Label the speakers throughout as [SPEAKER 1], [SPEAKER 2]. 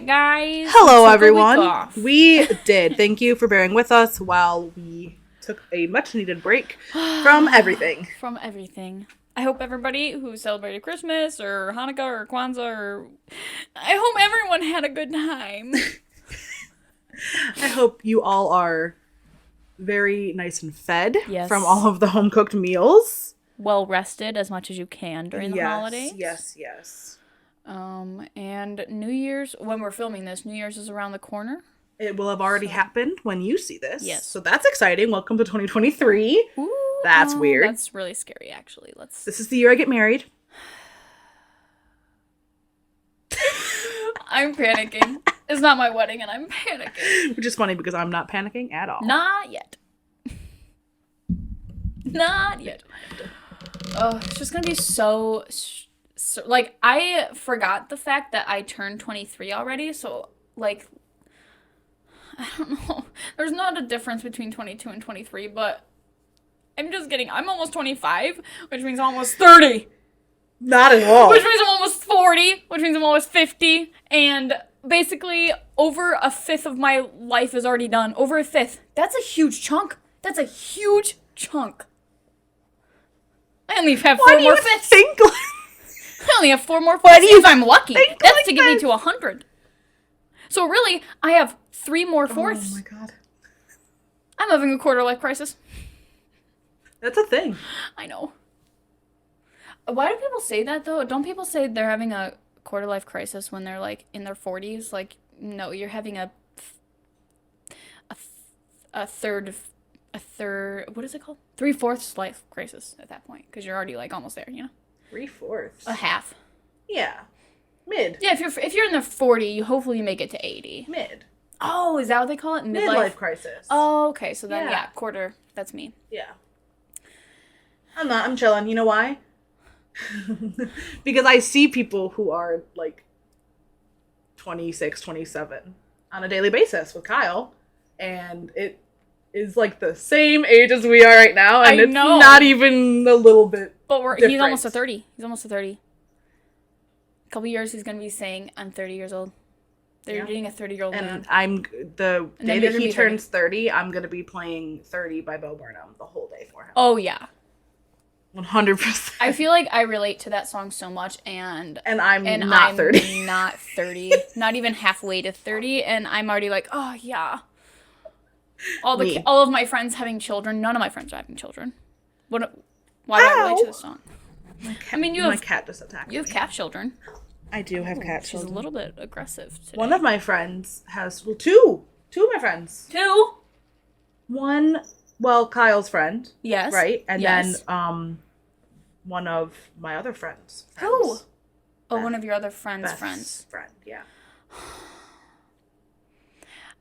[SPEAKER 1] back, guys.
[SPEAKER 2] Hello, everyone. We did. Thank you for bearing with us while we took a much-needed break from everything.
[SPEAKER 1] From everything. I hope everybody who celebrated Christmas or Hanukkah or Kwanzaa I hope everyone had a good time.
[SPEAKER 2] I hope you all are very nice and fed from all of the home-cooked meals.
[SPEAKER 1] Well rested as much as you can during the holidays.
[SPEAKER 2] Yes.
[SPEAKER 1] And New Year's, when we're filming this, New Year's is around the corner.
[SPEAKER 2] It will have already happened when you see this.
[SPEAKER 1] Yes.
[SPEAKER 2] So that's exciting. Welcome to 2023.
[SPEAKER 1] Ooh,
[SPEAKER 2] that's weird.
[SPEAKER 1] That's really scary, actually.
[SPEAKER 2] This is the year I get married.
[SPEAKER 1] I'm panicking. It's not my wedding and I'm panicking.
[SPEAKER 2] Which is funny because I'm not panicking at all.
[SPEAKER 1] Not yet. Not yet. Oh, it's just gonna be so, like, I forgot the fact that I turned 23 already, so, like, I don't know. There's not a difference between 22 and 23, but I'm just kidding. I'm almost 25, which means I'm almost 30.
[SPEAKER 2] Not at all.
[SPEAKER 1] Which means I'm almost 40, which means I'm almost 50, and basically over a fifth of my life is already done. Over a fifth. That's a huge chunk. That's a huge chunk. I only have four more fifths. I only have 4 more fifths if I'm lucky. That's to get me to 100. So really, I have 3 more fourths.
[SPEAKER 2] Oh my god.
[SPEAKER 1] I'm having a quarter life crisis.
[SPEAKER 2] That's a thing.
[SPEAKER 1] I know. Why do people say that, though? Don't people say they're having a quarter life crisis when they're, like, in their 40s? Like, no, you're having a third, what is it called? 3/4 life crisis at that point, because you're already, like, almost there, you know?
[SPEAKER 2] 3/4.
[SPEAKER 1] A half.
[SPEAKER 2] Yeah. Mid.
[SPEAKER 1] Yeah, if you're in the 40, you hopefully make it to 80.
[SPEAKER 2] Mid.
[SPEAKER 1] Oh, is that what they call it?
[SPEAKER 2] Midlife crisis.
[SPEAKER 1] Oh, okay. So then, yeah, quarter. That's me.
[SPEAKER 2] Yeah. I'm chilling. You know why? Because I see people who are, like, 26, 27 on a daily basis with Kyle, and it is, like, the same age as we are right now, and it's not even a little bit
[SPEAKER 1] But he's almost a 30. He's almost a 30. A couple years he's going to be saying, I'm 30 years old. They're dating a 30-year-old man.
[SPEAKER 2] And the day that he turns 30, I'm going to be playing 30 by Bo Burnham the whole day for him.
[SPEAKER 1] Oh, yeah.
[SPEAKER 2] 100%.
[SPEAKER 1] I feel like I relate to that song so much, and
[SPEAKER 2] I'm not 30.
[SPEAKER 1] I'm not 30. Not even halfway to 30, and I'm already like, oh, yeah. All of my friends having children. None of my friends are having children. Why do I relate to this song?
[SPEAKER 2] My cat just attacked me.
[SPEAKER 1] You have calf children.
[SPEAKER 2] I do have cat children.
[SPEAKER 1] She's a little bit aggressive today.
[SPEAKER 2] One of my friends has, two of my friends.
[SPEAKER 1] 2?
[SPEAKER 2] One, Kyle's friend.
[SPEAKER 1] Yes.
[SPEAKER 2] Right? And then, one of my other friends.
[SPEAKER 1] Who? Oh, one of your other friends' friends.
[SPEAKER 2] Friend, yeah.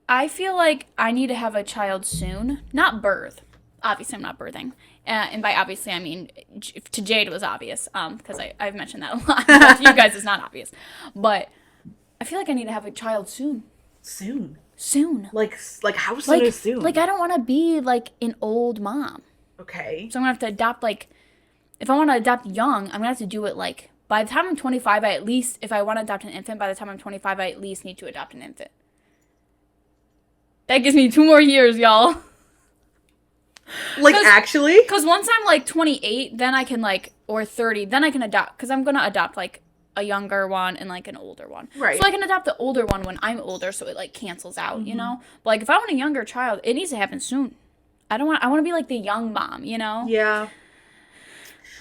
[SPEAKER 1] I feel like I need to have a child soon. Not birth. Obviously, I'm not birthing. And by obviously, I mean, to Jade it was obvious, because I've mentioned that a lot. But to you guys, it's not obvious. But I feel like I need to have a child soon. Soon.
[SPEAKER 2] Like how soon is soon?
[SPEAKER 1] Like, I don't want to be, like, an old mom.
[SPEAKER 2] Okay.
[SPEAKER 1] So I'm going to have to adopt, like, if I want to adopt young, I'm going to have to do it, like, by the time I'm 25, if I want to adopt an infant, by the time I'm 25, I at least need to adopt an infant. That gives me 2 more years, y'all.
[SPEAKER 2] Like, actually?
[SPEAKER 1] Because once I'm, like, 28, then I can, like, or 30, then I can adopt. Because I'm going to adopt, like, a younger one and, like, an older one.
[SPEAKER 2] Right.
[SPEAKER 1] So I can adopt the older one when I'm older, so it, like, cancels out, you know? But, like, if I want a younger child, it needs to happen soon. I want to be, like, the young mom, you know?
[SPEAKER 2] Yeah.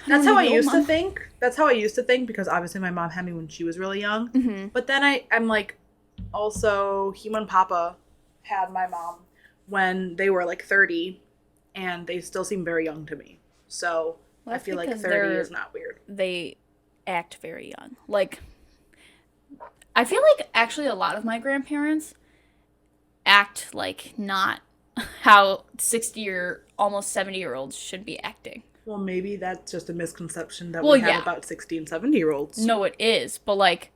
[SPEAKER 2] That's how I used to think. That's how I used to think, because obviously my mom had me when she was really young.
[SPEAKER 1] Mm-hmm.
[SPEAKER 2] But then I'm, like, also, Hima and Papa had my mom when they were, like, 30. And they still seem very young to me. So, I feel like 30 is not weird.
[SPEAKER 1] They act very young. Like, I feel like actually a lot of my grandparents act like not how 60 or almost 70-year-olds should be acting.
[SPEAKER 2] Well, maybe that's just a misconception that we have about 60 and 70-year-olds.
[SPEAKER 1] No, it is. But, like,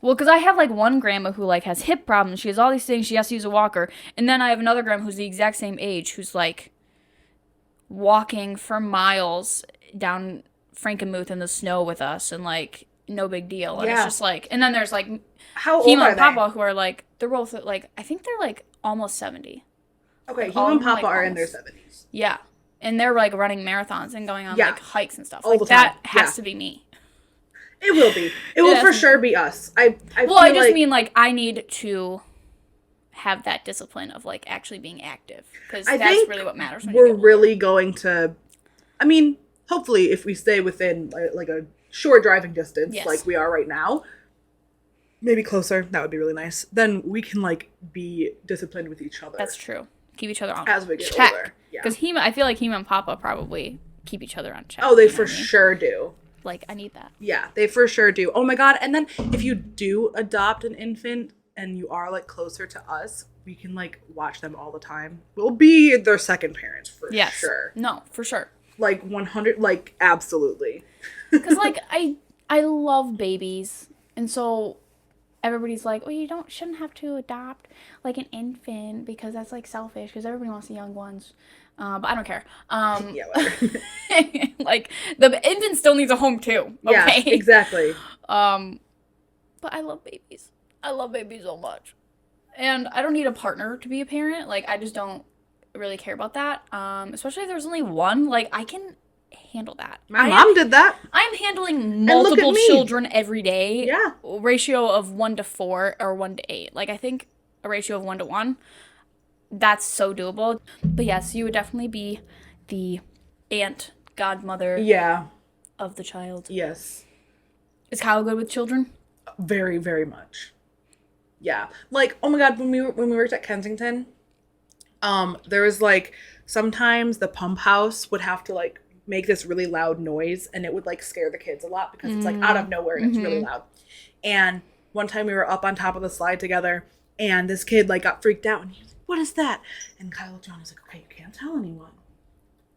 [SPEAKER 1] because I have, like, one grandma who, like, has hip problems. She has all these things. She has to use a walker. And then I have another grandma who's the exact same age who's, like, walking for miles down Frankenmuth in the snow with us and, like, no big deal. And it's just like, and then there's like
[SPEAKER 2] how old
[SPEAKER 1] Hema
[SPEAKER 2] are
[SPEAKER 1] and
[SPEAKER 2] they?
[SPEAKER 1] Papa who are like, they're both like, I think they're like almost 70.
[SPEAKER 2] Okay,
[SPEAKER 1] like,
[SPEAKER 2] Hema and Papa
[SPEAKER 1] like,
[SPEAKER 2] are in their 70s.
[SPEAKER 1] Yeah. And they're like running marathons and going on like hikes and stuff.
[SPEAKER 2] All
[SPEAKER 1] like
[SPEAKER 2] the time.
[SPEAKER 1] that has to be me.
[SPEAKER 2] It will be. It will for sure be us. I
[SPEAKER 1] just mean like I need to have that discipline of like actually being active, because that's really what matters when
[SPEAKER 2] we're
[SPEAKER 1] you get
[SPEAKER 2] really going to, I mean, hopefully if we stay within like a short driving distance like we are right now, maybe closer, that would be really nice, then we can like be disciplined with each other.
[SPEAKER 1] That's true. Keep each other on
[SPEAKER 2] as we get
[SPEAKER 1] check.
[SPEAKER 2] older. Yeah.
[SPEAKER 1] Because I feel like Hema and Papa probably keep each other on check.
[SPEAKER 2] Oh, they for sure do.
[SPEAKER 1] Like, I need that.
[SPEAKER 2] Yeah, they for sure do. Oh my God. And then if you do adopt an infant and you are like closer to us, we can like watch them all the time. We'll be their second parents for sure.
[SPEAKER 1] No, for sure.
[SPEAKER 2] Like 100, like absolutely.
[SPEAKER 1] Because like I love babies, and so everybody's like, well, you shouldn't have to adopt like an infant because that's like selfish, because everybody wants the young ones. But I don't care.
[SPEAKER 2] Yeah, whatever.
[SPEAKER 1] Like the infant still needs a home too. Okay?
[SPEAKER 2] Yeah, exactly.
[SPEAKER 1] But I love babies. I love babies so much. And I don't need a partner to be a parent. Like, I just don't really care about that. Especially if there's only one. Like, I can handle that.
[SPEAKER 2] My mom did that.
[SPEAKER 1] I'm handling multiple children every day.
[SPEAKER 2] Yeah.
[SPEAKER 1] Ratio of 1 to 4 or 1 to 8. Like, I think a ratio of 1 to 1. That's so doable. But yes, you would definitely be the aunt, godmother.
[SPEAKER 2] Yeah.
[SPEAKER 1] Of the child.
[SPEAKER 2] Yes.
[SPEAKER 1] Is Kyle good with children?
[SPEAKER 2] Very, very much. Yeah. Like, oh my God, when we worked at Kensington, there was like, sometimes the pump house would have to like make this really loud noise, and it would like scare the kids a lot because it's like out of nowhere and it's really loud. And one time we were up on top of the slide together, and this kid like got freaked out, and he was like, what is that? And Kyle John was like, okay, you can't tell anyone.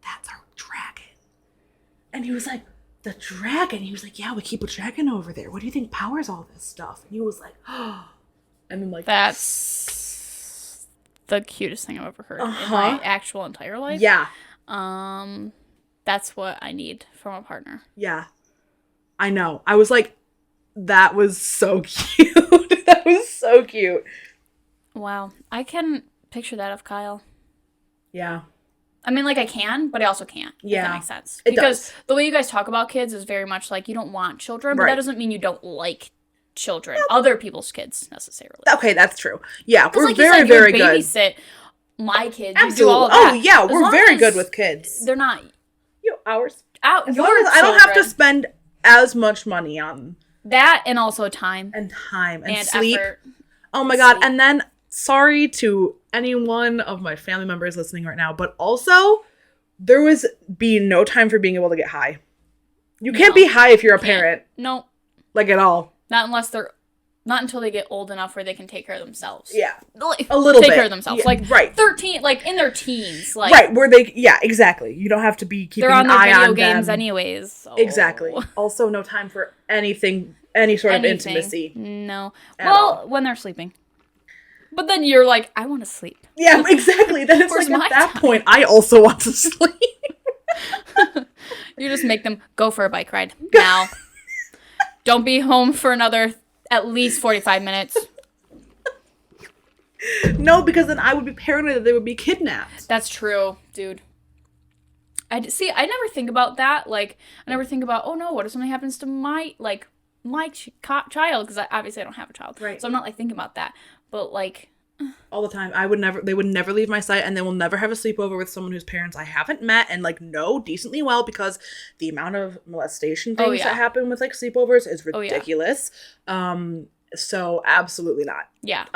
[SPEAKER 2] That's our dragon. And he was like, the dragon? He was like, yeah, we keep a dragon over there. What do you think powers all this stuff? And he was like, oh. And then like,
[SPEAKER 1] that's the cutest thing I've ever heard in my actual entire life.
[SPEAKER 2] Yeah.
[SPEAKER 1] That's what I need from a partner.
[SPEAKER 2] Yeah. I know. I was like, that was so cute. That was so cute.
[SPEAKER 1] Wow. I can picture that of Kyle.
[SPEAKER 2] Yeah.
[SPEAKER 1] I mean, like, I can, but I also can't.
[SPEAKER 2] Yeah.
[SPEAKER 1] If that makes sense.
[SPEAKER 2] It
[SPEAKER 1] because
[SPEAKER 2] does.
[SPEAKER 1] The way you guys talk about kids is very much like you don't want children, but
[SPEAKER 2] right.
[SPEAKER 1] that doesn't mean you don't like children. Nope. Other people's kids, necessarily.
[SPEAKER 2] Okay, that's true. Yeah, we're
[SPEAKER 1] like
[SPEAKER 2] very, very good.
[SPEAKER 1] Babysit my kids.
[SPEAKER 2] Absolutely.
[SPEAKER 1] You do all of that.
[SPEAKER 2] Oh, yeah, we're very good with kids.
[SPEAKER 1] They're not...
[SPEAKER 2] Ours.
[SPEAKER 1] As
[SPEAKER 2] long as I don't have to spend as much money on...
[SPEAKER 1] that, and also time.
[SPEAKER 2] And sleep.
[SPEAKER 1] Effort.
[SPEAKER 2] Oh my God. And then, sorry to any one of my family members listening right now, but also, there was no time for being able to get high. You can't be high if you're a parent.
[SPEAKER 1] No.
[SPEAKER 2] Like, at all.
[SPEAKER 1] Not until they get old enough where they can take care of themselves.
[SPEAKER 2] Yeah.
[SPEAKER 1] Like,
[SPEAKER 2] a little bit.
[SPEAKER 1] Take care of themselves.
[SPEAKER 2] Yeah,
[SPEAKER 1] like,
[SPEAKER 2] right.
[SPEAKER 1] 13, like, in their teens. Like,
[SPEAKER 2] right, where they, yeah, exactly. You don't have to be keeping an eye on them.
[SPEAKER 1] They're on their video games anyways. So.
[SPEAKER 2] Exactly. Also, no time for anything, any sort of intimacy.
[SPEAKER 1] No. Well, when they're sleeping. But then you're like, I want to sleep.
[SPEAKER 2] Yeah, exactly. Then it's like, at that point, I also want to sleep.
[SPEAKER 1] You just make them go for a bike ride now. Don't be home for another at least 45 minutes.
[SPEAKER 2] No, because then I would be paranoid that they would be kidnapped.
[SPEAKER 1] That's true, dude. I never think about that. Like, I never think about, oh no, what if something happens to my child? Because obviously I don't have a child.
[SPEAKER 2] Right.
[SPEAKER 1] So I'm not like thinking about that. But like...
[SPEAKER 2] all the time. They would never leave my sight, and they will never have a sleepover with someone whose parents I haven't met and like know decently well, because the amount of molestation things that happen with like sleepovers is ridiculous. So absolutely not.
[SPEAKER 1] Yeah.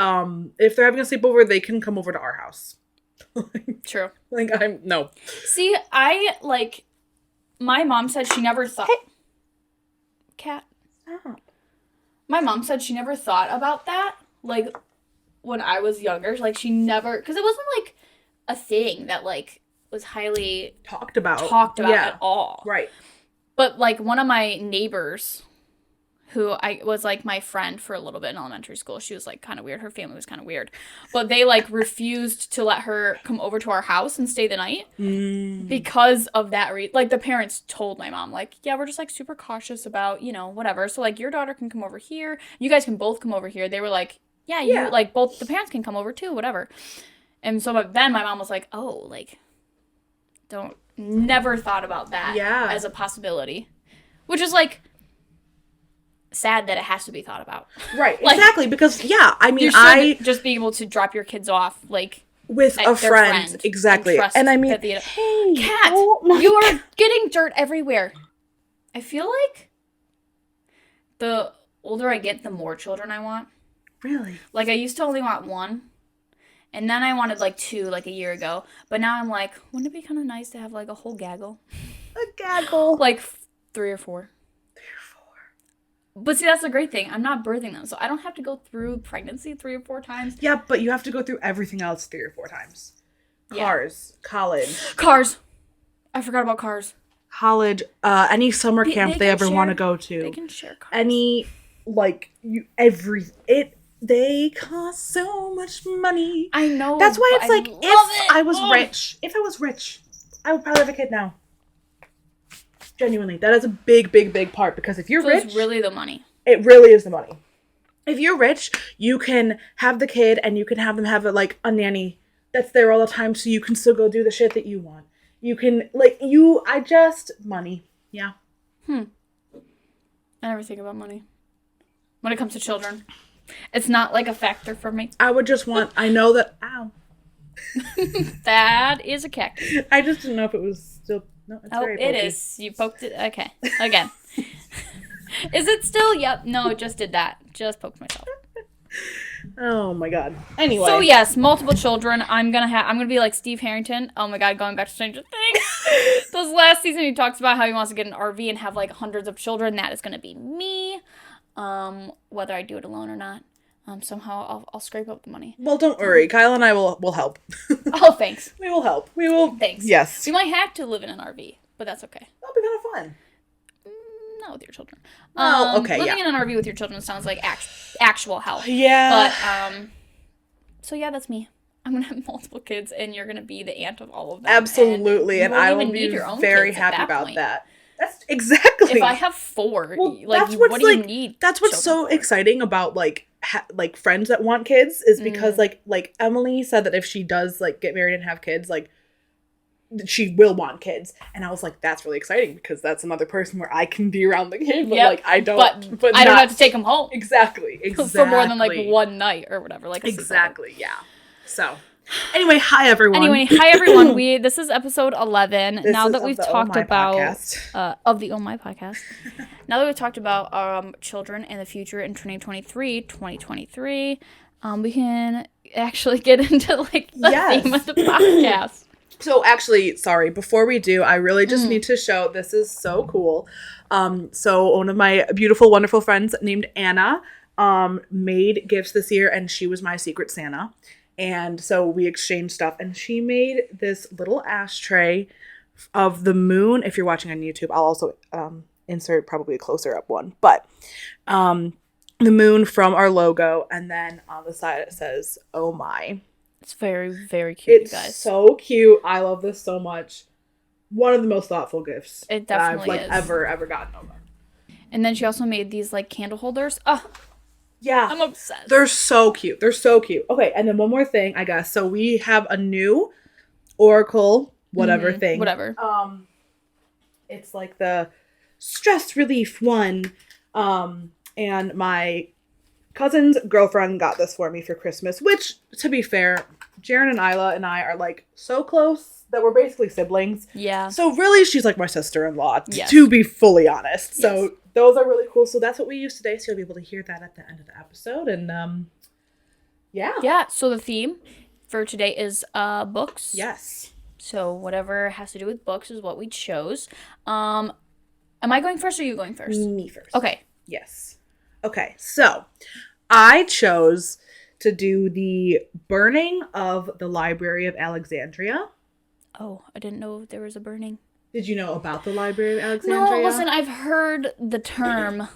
[SPEAKER 2] If they're having a sleepover, they can come over to our house.
[SPEAKER 1] True.
[SPEAKER 2] Like, no.
[SPEAKER 1] See, my mom said she never thought... Hey. Cat. Stop. My mom said she never thought about that. Like... when I was younger, like, she never, because it wasn't like a thing that like was highly talked about at all.
[SPEAKER 2] Right.
[SPEAKER 1] But like one of my neighbors who I was, like, my friend for a little bit in elementary school. She was, like, kind of weird. Her family was kind of weird. But they, like, refused to let her come over to our house and stay the night because of that like, the parents told my mom, like, yeah, we're just, like, super cautious about, you know, whatever. So, like, your daughter can come over here. You guys can both come over here. They were like, yeah, you, like, both the parents can come over, too, whatever. And so then my mom was like, oh, like, never thought about that as a possibility. Which is, like, sad that it has to be thought about.
[SPEAKER 2] Right,
[SPEAKER 1] like,
[SPEAKER 2] exactly, because, I mean,
[SPEAKER 1] I just be able to drop your kids off, like,
[SPEAKER 2] with a friend. Exactly. And I mean, hey,
[SPEAKER 1] Kat, you are getting dirt everywhere. I feel like the older I get, the more children I want.
[SPEAKER 2] Really?
[SPEAKER 1] Like, I used to only want one. And then I wanted, like, 2, like, a year ago. But now I'm like, wouldn't it be kind of nice to have, like, a whole gaggle?
[SPEAKER 2] A gaggle.
[SPEAKER 1] Like, 3 or 4. But see, that's the great thing. I'm not birthing them, so I don't have to go through pregnancy 3 or 4 times.
[SPEAKER 2] Yeah, but you have to go through everything else 3 or 4 times. Cars, college.
[SPEAKER 1] Cars. I forgot about cars.
[SPEAKER 2] College, any summer camp they ever want to go to.
[SPEAKER 1] They can share cars.
[SPEAKER 2] Any, like, they cost so much money.
[SPEAKER 1] I know.
[SPEAKER 2] That's why it's like, if I was rich, I would probably have a kid now. Genuinely, that is a big, big, big part, because if you're rich,
[SPEAKER 1] it's really the money.
[SPEAKER 2] It really is the money. If you're rich, you can have the kid and you can have them have a nanny that's there all the time, so you can still go do the shit that you want. You can money. Yeah.
[SPEAKER 1] I never think about money when it comes to children. It's not like a factor for me.
[SPEAKER 2] I would just want. I know that. Ow.
[SPEAKER 1] That is a cactus.
[SPEAKER 2] I just didn't know if it was still. No, it's very pokey.
[SPEAKER 1] It is. You poked it. Okay. Again. Is it still? Yep. No, it just did that. Just poked myself.
[SPEAKER 2] Oh my god. Anyway.
[SPEAKER 1] So yes, multiple children. I'm gonna be like Steve Harrington. Oh my god, going back to Stranger Things. This last season he talks about how he wants to get an RV and have like hundreds of children. That is gonna be me. Whether I do it alone or not. Somehow I'll scrape up the money.
[SPEAKER 2] Well, don't worry. Kyle and I will help.
[SPEAKER 1] Oh, thanks.
[SPEAKER 2] We will help. We will.
[SPEAKER 1] Thanks.
[SPEAKER 2] Yes.
[SPEAKER 1] We might have to live in an RV, but that's okay.
[SPEAKER 2] That'll be kind of fun.
[SPEAKER 1] Not with your children.
[SPEAKER 2] Well, okay,
[SPEAKER 1] living in an RV with your children sounds like actual help.
[SPEAKER 2] Yeah.
[SPEAKER 1] But, so yeah, that's me. I'm going to have multiple kids, and you're going to be the aunt of all of them.
[SPEAKER 2] Absolutely, and I will be very happy about that. That's exactly.
[SPEAKER 1] If I have 4, what do you need?
[SPEAKER 2] That's what's so exciting about like friends that want kids is because like Emily said that if she does like get married and have kids, like she will want kids, and I was like, that's really exciting because that's another person where I can be around the kid, but like I don't. But
[SPEAKER 1] I don't have to take them home.
[SPEAKER 2] Exactly.
[SPEAKER 1] For more than like one night or whatever. Like
[SPEAKER 2] exactly. Yeah. So. Anyway, hi everyone.
[SPEAKER 1] This is episode 11. Now that we've talked about of the Oh My podcast. Now that we've talked about children and the future in 2023, we can actually get into like the theme of the podcast.
[SPEAKER 2] So actually, sorry, before we do, I really just need to show, this is so cool. So one of my beautiful, wonderful friends named Anna made gifts this year, and she was my secret Santa. And so we exchanged stuff, and she made this little ashtray of the moon. If you're watching on YouTube, I'll also insert probably a closer up one. But the moon from our logo, and then on the side it says, "Oh my."
[SPEAKER 1] It's very, very cute,
[SPEAKER 2] you
[SPEAKER 1] guys.
[SPEAKER 2] It's so cute. I love this so much. One of the most thoughtful gifts
[SPEAKER 1] it definitely
[SPEAKER 2] that I've ever gotten over.
[SPEAKER 1] And then she also made these like candle holders. Oh.
[SPEAKER 2] Yeah.
[SPEAKER 1] I'm obsessed.
[SPEAKER 2] They're so cute. Okay, and then one more thing, I guess. So we have a new Oracle thing.
[SPEAKER 1] Whatever.
[SPEAKER 2] It's like the stress relief one. And my cousin's girlfriend got this for me for Christmas, which, to be fair, Jaren and Isla and I are like so close that we're basically siblings.
[SPEAKER 1] Yeah.
[SPEAKER 2] So really, she's like my sister-in-law, to be fully honest. So those are really cool. So that's what we use today. So you'll be able to hear that at the end of the episode. And yeah.
[SPEAKER 1] Yeah. So the theme for today is books.
[SPEAKER 2] Yes.
[SPEAKER 1] So whatever has to do with books is what we chose. Am I going first or are you going first?
[SPEAKER 2] Me first.
[SPEAKER 1] Okay.
[SPEAKER 2] Yes. Okay. So I chose to do the burning of the Library of Alexandria.
[SPEAKER 1] Oh, I didn't know there was a burning.
[SPEAKER 2] Did you know about the Library of Alexandria?
[SPEAKER 1] No, listen, I've heard the term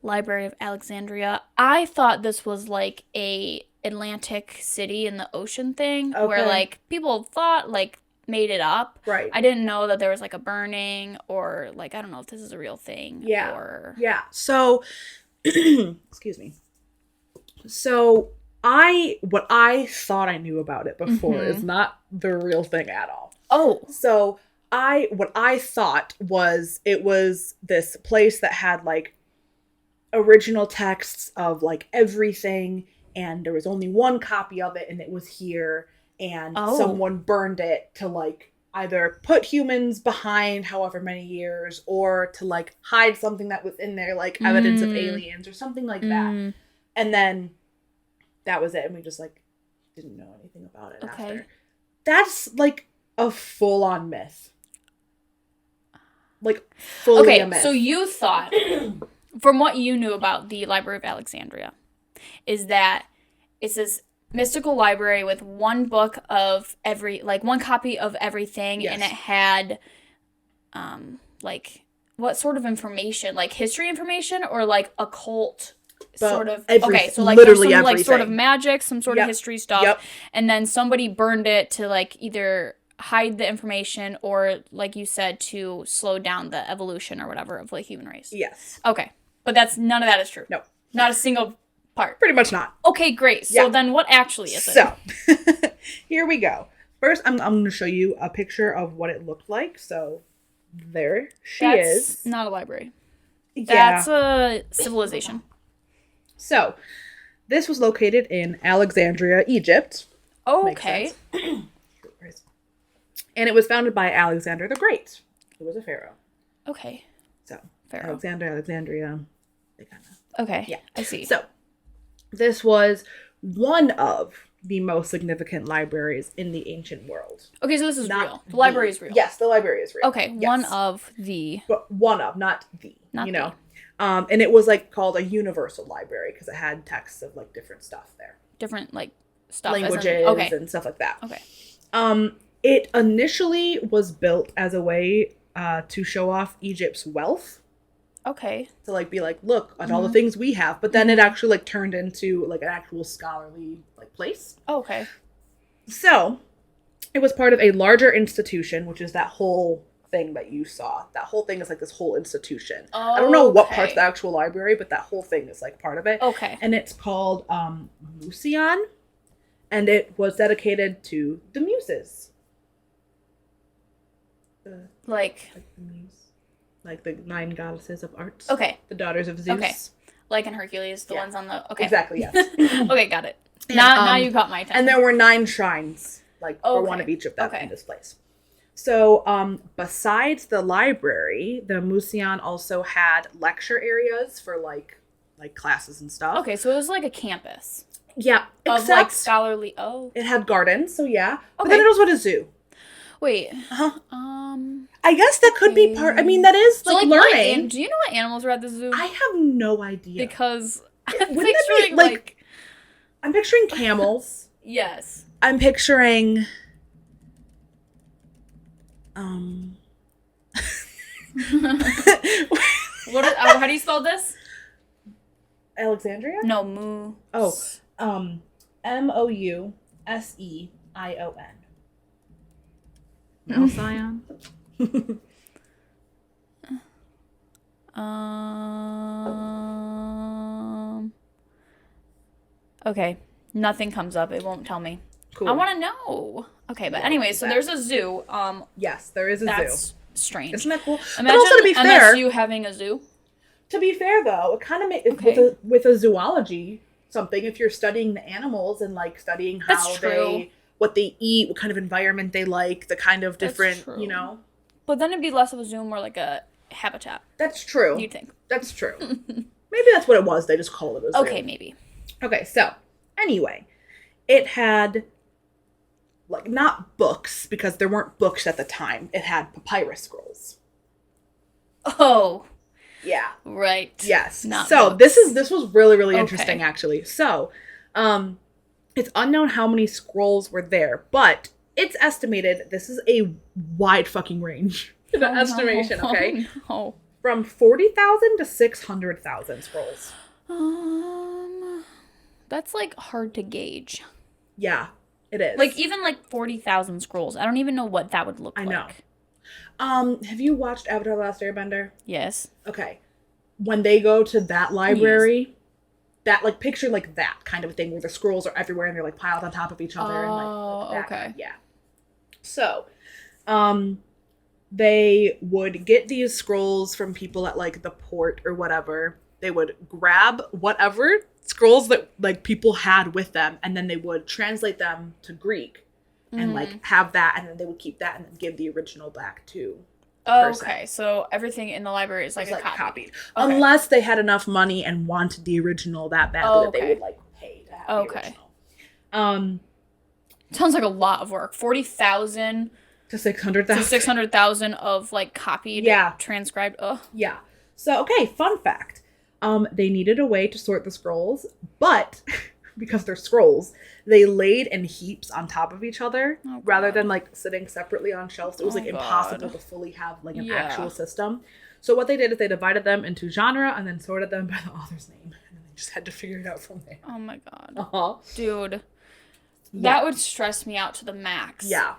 [SPEAKER 1] Library of Alexandria. I thought this was like a Atlantic city in the ocean thing where like people thought like made it up.
[SPEAKER 2] Right.
[SPEAKER 1] I didn't know that there was like a burning or like I don't know if this is a real thing.
[SPEAKER 2] Yeah.
[SPEAKER 1] Or...
[SPEAKER 2] Yeah. So excuse me. So what I thought I knew about it before is not the real thing at all.
[SPEAKER 1] Oh.
[SPEAKER 2] So what I thought was it was this place that had like original texts of like everything, and there was only one copy of it, and it was here, and someone burned it to like either put humans behind however many years or to like hide something that was in there, like evidence of aliens or something like that. And then that was it, and we just like didn't know anything about it after. That's like a full-on myth. Like, fully a myth.
[SPEAKER 1] So you thought, from what you knew about the Library of Alexandria, is that it's this mystical library with one book of one copy of everything, and it had, like, what sort of information? Like, history information or, like, occult sort of... Okay, so, like, there's some, like, sort of magic, some sort of history stuff, and then somebody burned it to, like, either... hide the information or, like you said, to slow down the evolution or whatever of the human race.
[SPEAKER 2] Yes.
[SPEAKER 1] Okay. But none of that is true.
[SPEAKER 2] No.
[SPEAKER 1] Not a single part.
[SPEAKER 2] Pretty much not.
[SPEAKER 1] Okay, great. So then what actually is it?
[SPEAKER 2] So, here we go. First, I'm going to show you a picture of what it looked like. So, there she is.
[SPEAKER 1] That's not a library.
[SPEAKER 2] Yeah.
[SPEAKER 1] That's a civilization.
[SPEAKER 2] So, this was located in Alexandria, Egypt.
[SPEAKER 1] Okay.
[SPEAKER 2] And it was founded by Alexander the Great, who was a pharaoh.
[SPEAKER 1] Okay.
[SPEAKER 2] So,
[SPEAKER 1] Pharaoh.
[SPEAKER 2] Alexandria, they kind of...
[SPEAKER 1] Okay.
[SPEAKER 2] Yeah.
[SPEAKER 1] I see.
[SPEAKER 2] So, this was one of the most significant libraries in the ancient world.
[SPEAKER 1] Okay, so this is real. The library is real.
[SPEAKER 2] Yes, the library is real.
[SPEAKER 1] Okay,
[SPEAKER 2] yes.
[SPEAKER 1] one of the...
[SPEAKER 2] But one of, not the,
[SPEAKER 1] not
[SPEAKER 2] you know. And it was, like, called a universal library because it had texts of, like, different stuff there.
[SPEAKER 1] Different, like, stuff.
[SPEAKER 2] Languages and stuff like that.
[SPEAKER 1] Okay.
[SPEAKER 2] It initially was built as a way to show off Egypt's wealth.
[SPEAKER 1] Okay.
[SPEAKER 2] To, like, be like, look at all the things we have. But then it actually, like, turned into, like, an actual scholarly, like, place.
[SPEAKER 1] Oh, okay.
[SPEAKER 2] So, it was part of a larger institution, which is that whole thing that you saw. That whole thing is, like, this whole institution. I don't know what part's the actual library, but that whole thing is, like, part of it.
[SPEAKER 1] Okay.
[SPEAKER 2] And it's called Museon. And it was dedicated to the Muses.
[SPEAKER 1] Like
[SPEAKER 2] the muse. Like the 9 goddesses of arts.
[SPEAKER 1] Okay.
[SPEAKER 2] The daughters of Zeus.
[SPEAKER 1] Okay. Like in Hercules, the ones on the... Okay.
[SPEAKER 2] Exactly, yes.
[SPEAKER 1] Okay, got it. And, now you got my attention.
[SPEAKER 2] And there were 9 shrines, like, for one of each of them in this place. So, besides the library, the Museon also had lecture areas for, like classes and stuff.
[SPEAKER 1] Okay, so it was like a campus.
[SPEAKER 2] Yeah.
[SPEAKER 1] Of, like, scholarly...
[SPEAKER 2] It had gardens, so yeah. Okay. But then it also had a zoo.
[SPEAKER 1] Wait.
[SPEAKER 2] I guess that could be part... I mean, that is, so, like learning.
[SPEAKER 1] Do you know what animals were at the zoo?
[SPEAKER 2] I have no idea.
[SPEAKER 1] Because I'm
[SPEAKER 2] picturing,
[SPEAKER 1] picturing, like...
[SPEAKER 2] I'm picturing camels.
[SPEAKER 1] Yes.
[SPEAKER 2] I'm picturing...
[SPEAKER 1] How do you spell this?
[SPEAKER 2] Alexandria?
[SPEAKER 1] No, Moo.
[SPEAKER 2] Oh. Mousesion. Alcyon?
[SPEAKER 1] Okay. Nothing comes up. It won't tell me.
[SPEAKER 2] Cool.
[SPEAKER 1] I want to know. Okay, but anyway, so there's a zoo.
[SPEAKER 2] Yes, there is a zoo.
[SPEAKER 1] That's strange.
[SPEAKER 2] Isn't that cool?
[SPEAKER 1] Imagine
[SPEAKER 2] but also, to be fair,
[SPEAKER 1] MSU having a zoo.
[SPEAKER 2] To be fair, though, it kind of makes with a zoology something. If you're studying the animals and like studying how what they eat, what kind of environment they like, the kind of different, you know.
[SPEAKER 1] But then it'd be less of a zoo, more like a habitat.
[SPEAKER 2] That's true.
[SPEAKER 1] You'd think.
[SPEAKER 2] That's true. Maybe that's what it was. They just called it a zoo.
[SPEAKER 1] Okay, maybe.
[SPEAKER 2] Okay, so anyway, it had like not books because there weren't books at the time. It had papyrus scrolls.
[SPEAKER 1] Oh.
[SPEAKER 2] Yeah.
[SPEAKER 1] Right.
[SPEAKER 2] Yes.
[SPEAKER 1] Not
[SPEAKER 2] so
[SPEAKER 1] books.
[SPEAKER 2] this was really interesting actually. So, it's unknown how many scrolls were there, but it's estimated this is a wide fucking range. The estimation, okay?
[SPEAKER 1] No.
[SPEAKER 2] From 40,000 to 600,000 scrolls.
[SPEAKER 1] That's like hard to gauge.
[SPEAKER 2] Yeah, it is.
[SPEAKER 1] Like even like 40,000 scrolls. I don't even know what that would look like.
[SPEAKER 2] I know. Have you watched Avatar: The Last Airbender?
[SPEAKER 1] Yes.
[SPEAKER 2] Okay. When they go to that library, that like picture like that kind of a thing where the scrolls are everywhere and they're like piled on top of each other and like that.
[SPEAKER 1] Okay.
[SPEAKER 2] Yeah. So, they would get these scrolls from people at like the port or whatever. They would grab whatever scrolls that like people had with them, and then they would translate them to Greek and like have that, and then they would keep that and then give the original back to the person.
[SPEAKER 1] Okay, so everything in the library is like,
[SPEAKER 2] copied.
[SPEAKER 1] Okay.
[SPEAKER 2] Unless they had enough money and wanted the original that badly that they would like pay to have the original.
[SPEAKER 1] Sounds like a lot of work. 40,000
[SPEAKER 2] to 600,000.
[SPEAKER 1] to 600,000 of like copied, transcribed. Ugh.
[SPEAKER 2] Yeah. So okay, fun fact. They needed a way to sort the scrolls, but because they're scrolls, they laid in heaps on top of each other rather than like sitting separately on shelves. It was like impossible to fully have like an actual system. So what they did is they divided them into genre and then sorted them by the author's name, and then they just had to figure it out from there.
[SPEAKER 1] Oh my god.
[SPEAKER 2] Uh-huh.
[SPEAKER 1] Dude. That would stress me out to the max.
[SPEAKER 2] Yeah.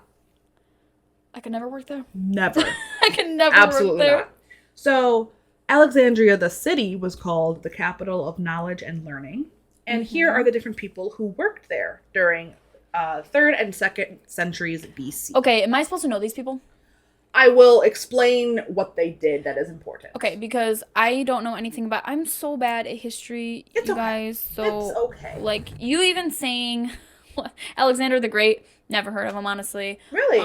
[SPEAKER 1] I could never work there.
[SPEAKER 2] Never.
[SPEAKER 1] I could never
[SPEAKER 2] Absolutely
[SPEAKER 1] work there.
[SPEAKER 2] Not. So Alexandria, the city, was called the capital of knowledge and learning. And here are the different people who worked there during 3rd and 2nd centuries BC.
[SPEAKER 1] Okay, am I supposed to know these people?
[SPEAKER 2] I will explain what they did that is important.
[SPEAKER 1] Okay, because I don't know anything about... I'm so bad at history, you guys. So,
[SPEAKER 2] it's okay.
[SPEAKER 1] Like, you even saying Alexander the Great, never heard of him, honestly.
[SPEAKER 2] Really?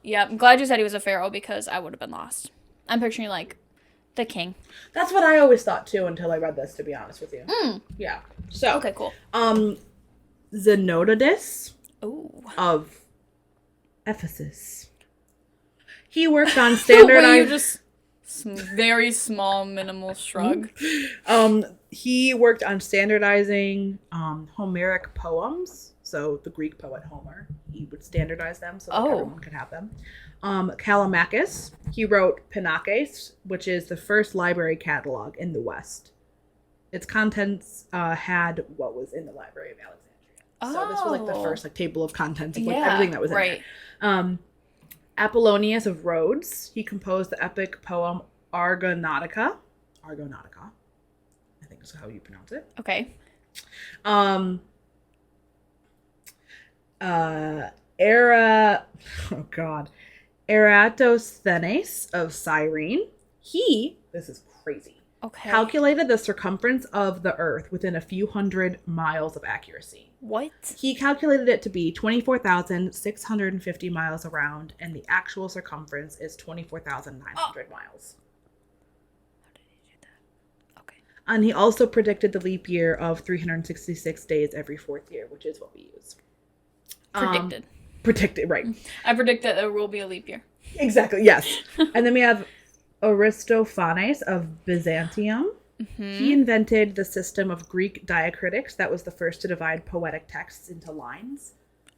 [SPEAKER 1] Yeah, I'm glad you said he was a pharaoh because I would have been lost. I'm picturing, like, the king.
[SPEAKER 2] That's what I always thought, too, until I read this, to be honest with you. Yeah. So.
[SPEAKER 1] Okay, cool.
[SPEAKER 2] Zenodidus of Ephesus. He worked on standardized...
[SPEAKER 1] you just... Very small, minimal shrug.
[SPEAKER 2] He worked on standardizing Homeric poems. So the Greek poet Homer. He would standardize them so that everyone could have them. Callimachus. He wrote Pinakes, which is the first library catalog in the West. Its contents had what was in the Library of Alexandria. So this was like the first like table of contents of like everything that was in there. Apollonius of Rhodes, he composed the epic poem Argonautica. Argonautica, I think is how you pronounce it.
[SPEAKER 1] Okay.
[SPEAKER 2] Eratosthenes of Cyrene. This is crazy.
[SPEAKER 1] Okay.
[SPEAKER 2] Calculated the circumference of the Earth within a few hundred miles of accuracy.
[SPEAKER 1] What?
[SPEAKER 2] He calculated it to be 24,650 miles around, and the actual circumference is 24,900 miles.
[SPEAKER 1] How did he do that? Okay.
[SPEAKER 2] And he also predicted the leap year of 366 days every 4th year, which is what we use. Predicted, right.
[SPEAKER 1] I predict that there will be a leap year.
[SPEAKER 2] Exactly, yes. And then we have Aristophanes of Byzantium. He invented the system of Greek diacritics that was the first to divide poetic texts into lines.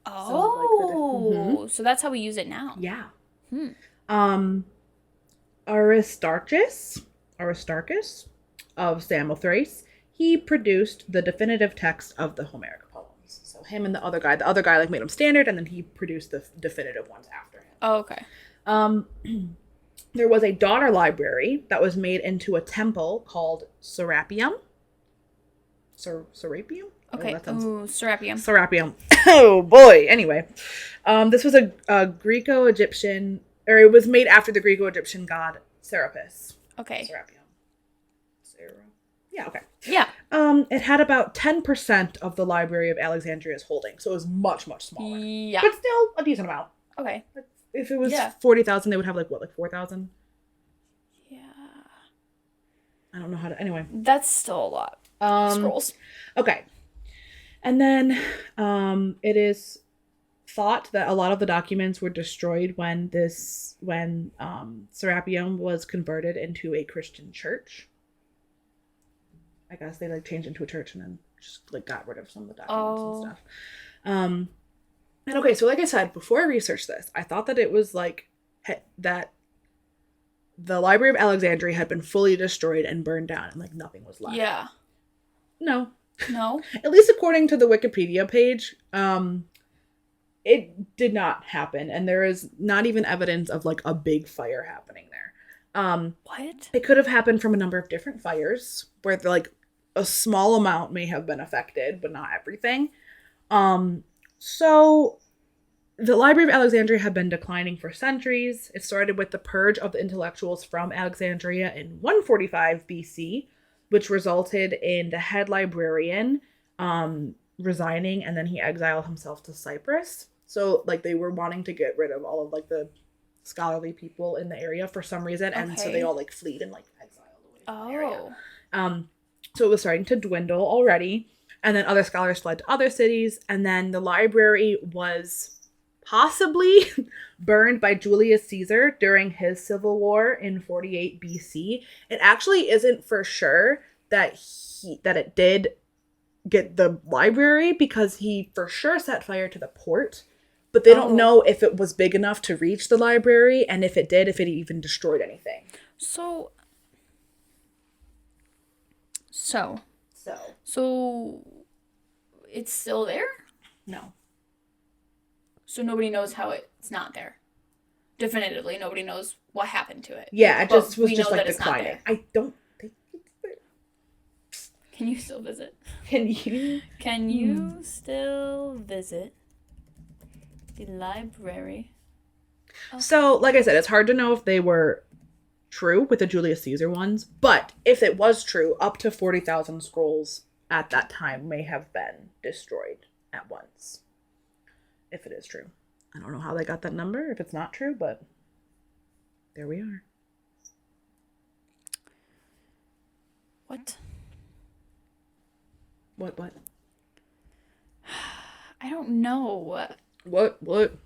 [SPEAKER 1] So that's how we use it now.
[SPEAKER 2] Yeah. Aristarchus of Samothrace, he produced the definitive text of the Homeric poems. So him and the other guy like made them standard, and then he produced the definitive ones after him.
[SPEAKER 1] Oh, okay.
[SPEAKER 2] There was a daughter library that was made into a temple called Serapeum. Serapeum?
[SPEAKER 1] Okay. Serapeum.
[SPEAKER 2] Serapeum. Oh, boy. Anyway, this was a Greco-Egyptian, or it was made after the Greco-Egyptian god Serapis.
[SPEAKER 1] Okay.
[SPEAKER 2] Serapeum. Yeah, okay.
[SPEAKER 1] Yeah.
[SPEAKER 2] It had about 10% of the Library of Alexandria's holding, so it was much, much smaller.
[SPEAKER 1] Yeah.
[SPEAKER 2] But still a decent amount.
[SPEAKER 1] Okay.
[SPEAKER 2] If it was 40,000, they would have like 4,000?
[SPEAKER 1] Yeah.
[SPEAKER 2] I don't know how to. Anyway.
[SPEAKER 1] That's still a lot. Scrolls.
[SPEAKER 2] Okay. And then it is thought that a lot of the documents were destroyed when Serapeum was converted into a Christian church. I guess they like changed into a church and then just like got rid of some of the documents and stuff. And okay, so like I said, before I researched this, I thought that it was like that the Library of Alexandria had been fully destroyed and burned down, and like nothing was left.
[SPEAKER 1] Yeah.
[SPEAKER 2] No.
[SPEAKER 1] No?
[SPEAKER 2] At least according to the Wikipedia page, it did not happen, and there is not even evidence of like a big fire happening there.
[SPEAKER 1] What?
[SPEAKER 2] It could have happened from a number of different fires where like a small amount may have been affected, but not everything. So the Library of Alexandria had been declining for centuries. It started with the purge of the intellectuals from Alexandria in 145 BC, which resulted in the head librarian resigning, and then he exiled himself to Cyprus. So like they were wanting to get rid of all of like the scholarly people in the area for some reason, and so they all like fled and like exiled away from the area. So it was starting to dwindle already, and then other scholars fled to other cities, and then the library was possibly burned by Julius Caesar during his civil war in 48 BC. It actually isn't for sure that it did get the library, because he for sure set fire to the port, but they don't know if it was big enough to reach the library, and if it did, if it even destroyed anything. So
[SPEAKER 1] it's still there?
[SPEAKER 2] No.
[SPEAKER 1] So nobody knows how it's not there. Definitively, nobody knows what happened to it.
[SPEAKER 2] Yeah, it just was just like declining. I don't think it's there.
[SPEAKER 1] Can you still visit?
[SPEAKER 2] Can you
[SPEAKER 1] still visit the library?
[SPEAKER 2] So, like I said, it's hard to know if they were true with the Julius Caesar ones, but if it was true, up to 40,000 scrolls at that time may have been destroyed at once. If it is true. I don't know how they got that number, if it's not true, but there we are.
[SPEAKER 1] What?
[SPEAKER 2] What?
[SPEAKER 1] I don't know.
[SPEAKER 2] What? Anyway.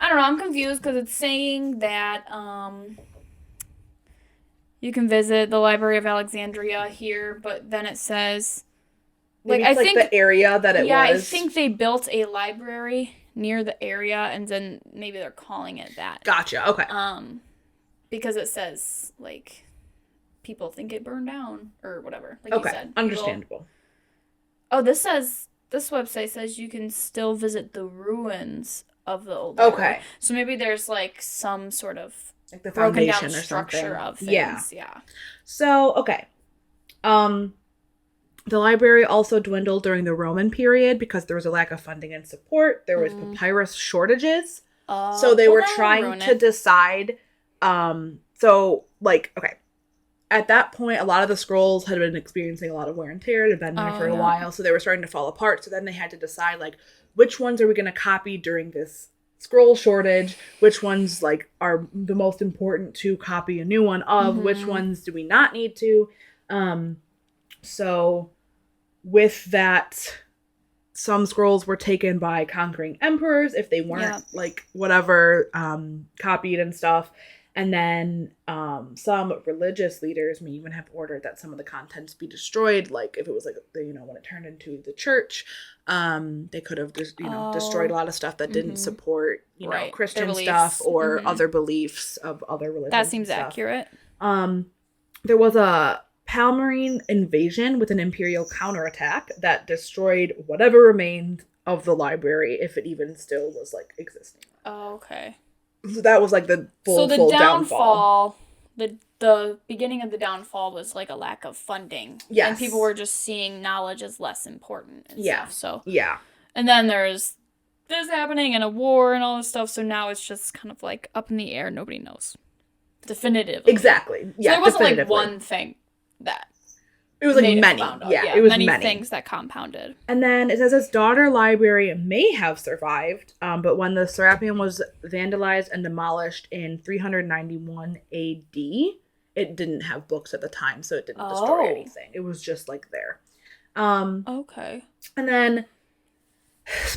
[SPEAKER 1] I don't know, I'm confused because it's saying that, you can visit the Library of Alexandria here, but then it says,
[SPEAKER 2] like, I think the area that it was.
[SPEAKER 1] Yeah, I think they built a library near the area, and then maybe they're calling it that.
[SPEAKER 2] Gotcha. Okay.
[SPEAKER 1] Because it says like people think it burned down or whatever. Like you said.
[SPEAKER 2] Understandable.
[SPEAKER 1] This website says you can still visit the ruins of the old library.
[SPEAKER 2] Okay.
[SPEAKER 1] So maybe there's like some sort of
[SPEAKER 2] like the foundation
[SPEAKER 1] broken down
[SPEAKER 2] or
[SPEAKER 1] structure
[SPEAKER 2] something.
[SPEAKER 1] Of things. Yeah.
[SPEAKER 2] So, okay. The library also dwindled during the Roman period because there was a lack of funding and support. There was papyrus shortages. So they were trying to decide. At that point, a lot of the scrolls had been experiencing a lot of wear and tear. They'd been there for a while. So they were starting to fall apart. So then they had to decide, like, which ones are we going to copy during this scroll shortage? Which ones, like, are the most important to copy a new one of? Which ones do we not need to? So with that, some scrolls were taken by conquering emperors if they weren't copied and stuff. And then some religious leaders may even have ordered that some of the contents be destroyed. Like if it was when it turned into the church, they could have destroyed a lot of stuff that didn't support Christian stuff or other beliefs of other religions.
[SPEAKER 1] That seems accurate.
[SPEAKER 2] There was a Palmyrene invasion with an imperial counterattack that destroyed whatever remained of the library, if it even still was existing.
[SPEAKER 1] Oh, okay.
[SPEAKER 2] So that was the full downfall.
[SPEAKER 1] The beginning of the downfall was a lack of funding.
[SPEAKER 2] Yes.
[SPEAKER 1] And people were just seeing knowledge as less important and stuff. So
[SPEAKER 2] yeah.
[SPEAKER 1] And then there's this happening and a war and all this stuff. So now it's just kind of up in the air. Nobody knows. Definitively.
[SPEAKER 2] Exactly. Yeah.
[SPEAKER 1] So there wasn't one thing that
[SPEAKER 2] it was many. Yeah, it was many
[SPEAKER 1] things that compounded.
[SPEAKER 2] And then it says its daughter library may have survived, but when the Serapeum was vandalized and demolished in 391 AD, it didn't have books at the time, so it didn't destroy anything. It was just there.
[SPEAKER 1] Okay.
[SPEAKER 2] And then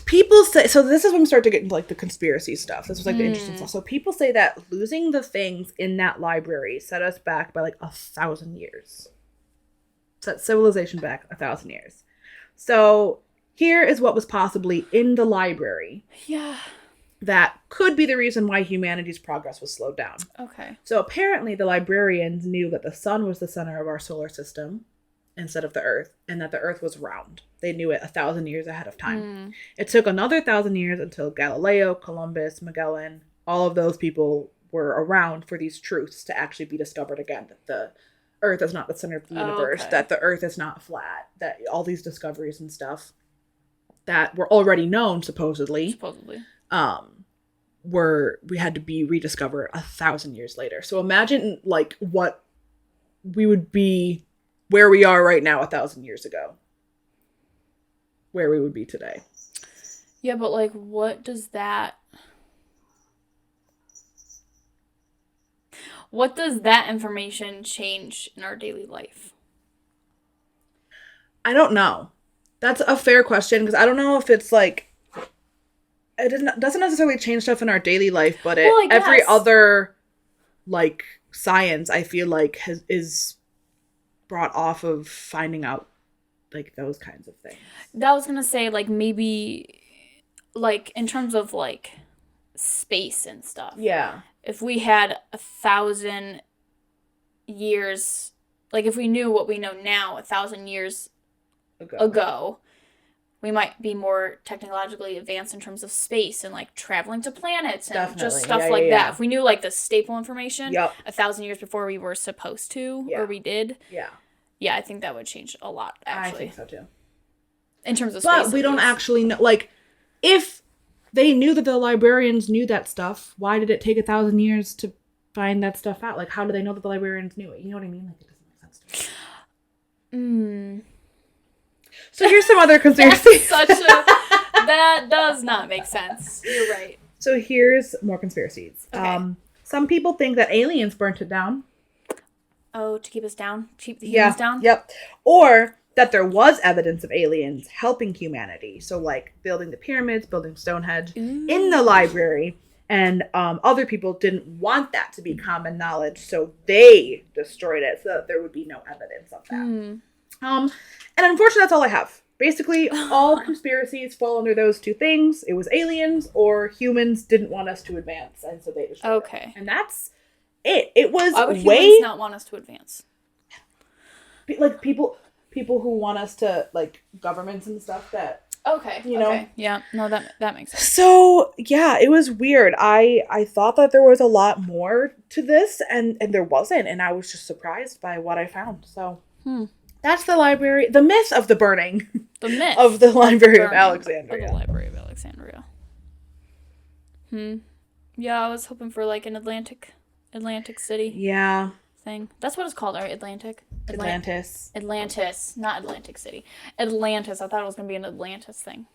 [SPEAKER 2] people say, so this is when we start to get into the conspiracy stuff. This was the interesting stuff. So people say that losing the things in that library set us back by 1,000 years. Set civilization back 1,000 years. So Here is what was possibly in the library.
[SPEAKER 1] Yeah.
[SPEAKER 2] That could be the reason why humanity's progress was slowed down.
[SPEAKER 1] Okay.
[SPEAKER 2] So apparently the librarians knew that the sun was the center of our solar system instead of the earth, and that the earth was round. They knew it 1,000 years ahead of time. It took another 1,000 years until Galileo, Columbus, Magellan, all of those people were around for these truths to actually be discovered again, that the earth is not the center of the universe, that the earth is not flat, that all these discoveries and stuff that were already known, supposedly. We had to be rediscovered 1,000 years later. So imagine like what we would be, where we are right now 1,000 years ago, where we would be today.
[SPEAKER 1] Yeah, but like, what does that information change in our daily life?
[SPEAKER 2] I don't know. That's a fair question, because I don't know if it's like, it doesn't necessarily change stuff in our daily life, but every other like science, I feel like is brought off of finding out like those kinds of things.
[SPEAKER 1] That was gonna say, like, maybe like in terms of like space and stuff.
[SPEAKER 2] Yeah.
[SPEAKER 1] If we had 1,000 years, like if we knew what we know now 1,000 years ago, we might be more technologically advanced in terms of space and like traveling to planets and just stuff that. If we knew like the staple information 1,000 years before we were supposed to or we did. Yeah, I think that would change a lot, actually.
[SPEAKER 2] I think so too.
[SPEAKER 1] In terms of space.
[SPEAKER 2] But we don't actually know, like, if they knew that the librarians knew that stuff, why did it take 1,000 years to find that stuff out? Like, how do they know that the librarians knew it? You know what I mean? Like, it doesn't make sense to me. So here's some other conspiracies.
[SPEAKER 1] That does not make sense. You're right.
[SPEAKER 2] So here's more conspiracies.
[SPEAKER 1] Okay.
[SPEAKER 2] Some people think that aliens burnt it down.
[SPEAKER 1] Oh, to keep us down? Keep the humans down?
[SPEAKER 2] Yep. Or that there was evidence of aliens helping humanity. So, like, building the pyramids, building Stonehenge in the library. And other people didn't want that to be common knowledge, so they destroyed it so that there would be no evidence of that. And unfortunately, that's all I have. Basically, all conspiracies fall under those two things. It was aliens, or humans didn't want us to advance, and so they destroyed it. And that's it. It was
[SPEAKER 1] why would humans not want us to advance?
[SPEAKER 2] Like, people who want us to, like, governments and stuff that... You know?
[SPEAKER 1] Yeah. No, that makes sense.
[SPEAKER 2] So, yeah, it was weird. I thought that there was a lot more to this, and there wasn't, and I was just surprised by what I found. So, that's the library. The myth of the burning.
[SPEAKER 1] The myth
[SPEAKER 2] of the Library of Alexandria.
[SPEAKER 1] Of the Library of Alexandria. Yeah, I was hoping for, like, an Atlantic City.
[SPEAKER 2] Yeah.
[SPEAKER 1] Thing. That's what it's called, right? Atlantis.
[SPEAKER 2] Atlantis,
[SPEAKER 1] not Atlantic City. Atlantis. I thought it was going to be an Atlantis thing.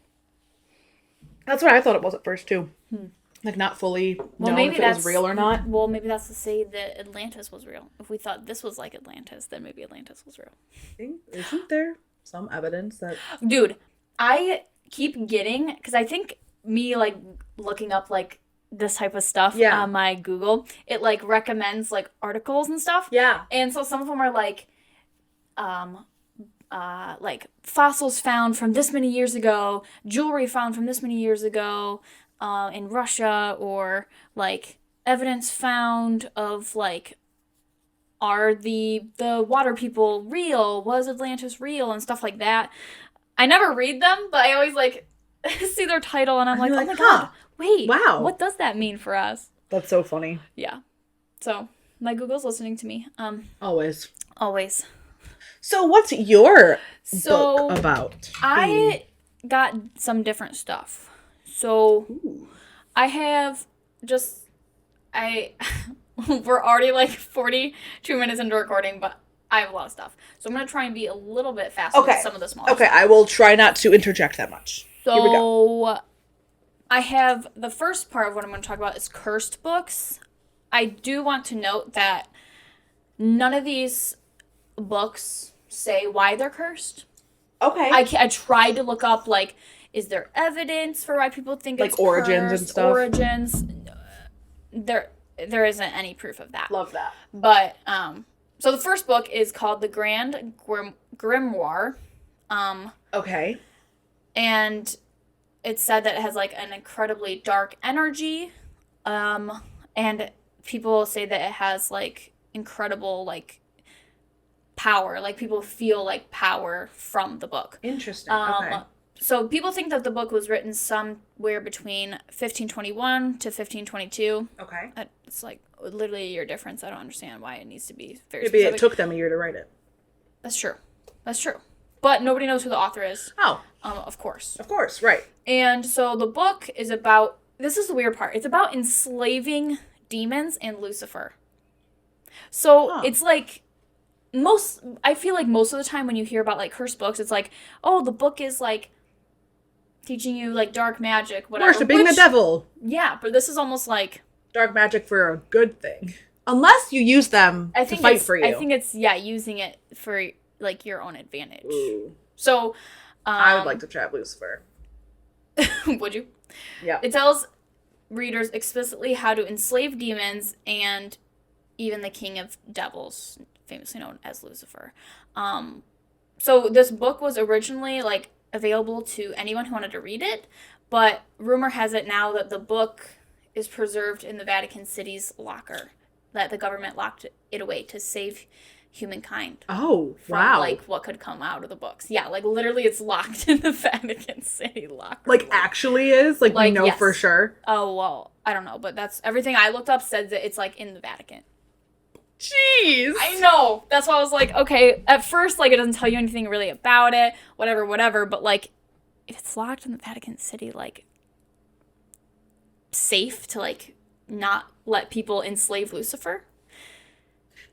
[SPEAKER 2] That's what I thought it was at first, too. Like, not fully known if it was real or not.
[SPEAKER 1] Well, maybe that's to say that Atlantis was real. If we thought this was like Atlantis, then maybe Atlantis was real.
[SPEAKER 2] Isn't there some evidence that...
[SPEAKER 1] Dude, I keep getting... Because I think me, like, looking up, like, this type of stuff on my Google, it like recommends like articles and stuff.
[SPEAKER 2] Yeah.
[SPEAKER 1] And so some of them are like fossils found from this many years ago, jewelry found from this many years ago in Russia, or like evidence found of like, are the water people real? Was Atlantis real? And stuff like that. I never read them, but I always like see their title and I'm like, oh my God. Wait, wow. What does that mean for us?
[SPEAKER 2] That's so funny.
[SPEAKER 1] Yeah. So, my Google's listening to me.
[SPEAKER 2] Always.
[SPEAKER 1] So,
[SPEAKER 2] what's your book about?
[SPEAKER 1] I got some different stuff. So, I have we're already like 42 minutes into recording, but I have a lot of stuff. So, I'm going to try and be a little bit faster with some of the smaller stuff.
[SPEAKER 2] I will try not to interject that much.
[SPEAKER 1] So,
[SPEAKER 2] here we go.
[SPEAKER 1] I have the first part of what I'm going to talk about is cursed books. I do want to note that none of these books say why they're cursed.
[SPEAKER 2] Okay.
[SPEAKER 1] I tried to look up, like, is there evidence for why people think it's
[SPEAKER 2] origins
[SPEAKER 1] cursed?
[SPEAKER 2] And stuff?
[SPEAKER 1] Origins. There isn't any proof of that.
[SPEAKER 2] Love that.
[SPEAKER 1] But, so the first book is called The Grand Grimoire.
[SPEAKER 2] Okay.
[SPEAKER 1] And it's said that it has like an incredibly dark energy. And people say that it has like incredible like power. Like people feel like power from the book.
[SPEAKER 2] Interesting. Okay.
[SPEAKER 1] So people think that the book was written somewhere between 1521 to 1522.
[SPEAKER 2] Okay.
[SPEAKER 1] It's like literally a year difference. I don't understand why it needs to be very
[SPEAKER 2] Maybe
[SPEAKER 1] specific.
[SPEAKER 2] it took them a year to write it.
[SPEAKER 1] That's true. That's true. But nobody knows who the author is.
[SPEAKER 2] Oh.
[SPEAKER 1] Of course.
[SPEAKER 2] Of course, right.
[SPEAKER 1] And so the book is about, this is the weird part, it's about enslaving demons and Lucifer. So it's like, I feel like most of the time when you hear about like cursed books, it's like, oh, the book is like teaching you like dark magic, whatever.
[SPEAKER 2] Worshipping the devil.
[SPEAKER 1] Yeah, but this is almost like
[SPEAKER 2] dark magic for a good thing. Unless you use them to fight for you.
[SPEAKER 1] I think it's, using it for like your own advantage.
[SPEAKER 2] Ooh.
[SPEAKER 1] So
[SPEAKER 2] I would like to trap Lucifer.
[SPEAKER 1] Would you?
[SPEAKER 2] Yeah.
[SPEAKER 1] It tells readers explicitly how to enslave demons and even the king of devils, famously known as Lucifer. So this book was originally like available to anyone who wanted to read it, but rumor has it now that the book is preserved in the Vatican City's locker, that the government locked it away to save humankind.
[SPEAKER 2] Oh,
[SPEAKER 1] from, like, what could come out of the books. Yeah, like, literally it's locked in the Vatican City locker.
[SPEAKER 2] Like, actually is? Like we know
[SPEAKER 1] yes.
[SPEAKER 2] for sure?
[SPEAKER 1] Oh, well, I don't know, but that's, everything I looked up said that it's, like, in the Vatican.
[SPEAKER 2] Jeez.
[SPEAKER 1] I know. That's why I was like, okay, at first, like, it doesn't tell you anything really about it, whatever, but, like, if it's locked in the Vatican City, like, safe to, like, not let people enslave Lucifer?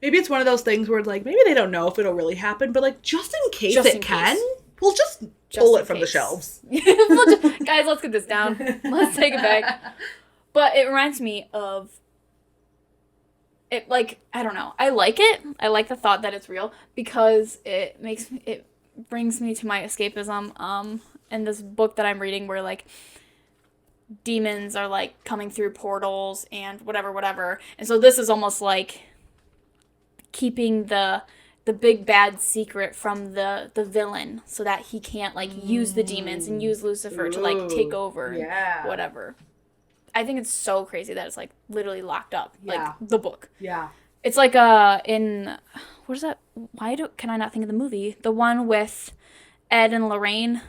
[SPEAKER 2] Maybe it's one of those things where, like, maybe they don't know if it'll really happen, but, like, just in case can, we'll just pull it from the shelves.
[SPEAKER 1] Guys, let's get this down. Let's take it back. But it reminds me of it, like, I don't know. I like it. I like the thought that it's real because it brings me to my escapism. In this book that I'm reading where, like, demons are, like, coming through portals and whatever. And so this is almost like keeping the big bad secret from the villain so that he can't, like, use the demons and use Lucifer to, like, take over and whatever. I think it's so crazy that it's, like, literally locked up. Like, the book.
[SPEAKER 2] Yeah.
[SPEAKER 1] It's like, in, what is that? Can I not think of the movie? The one with Ed and Lorraine.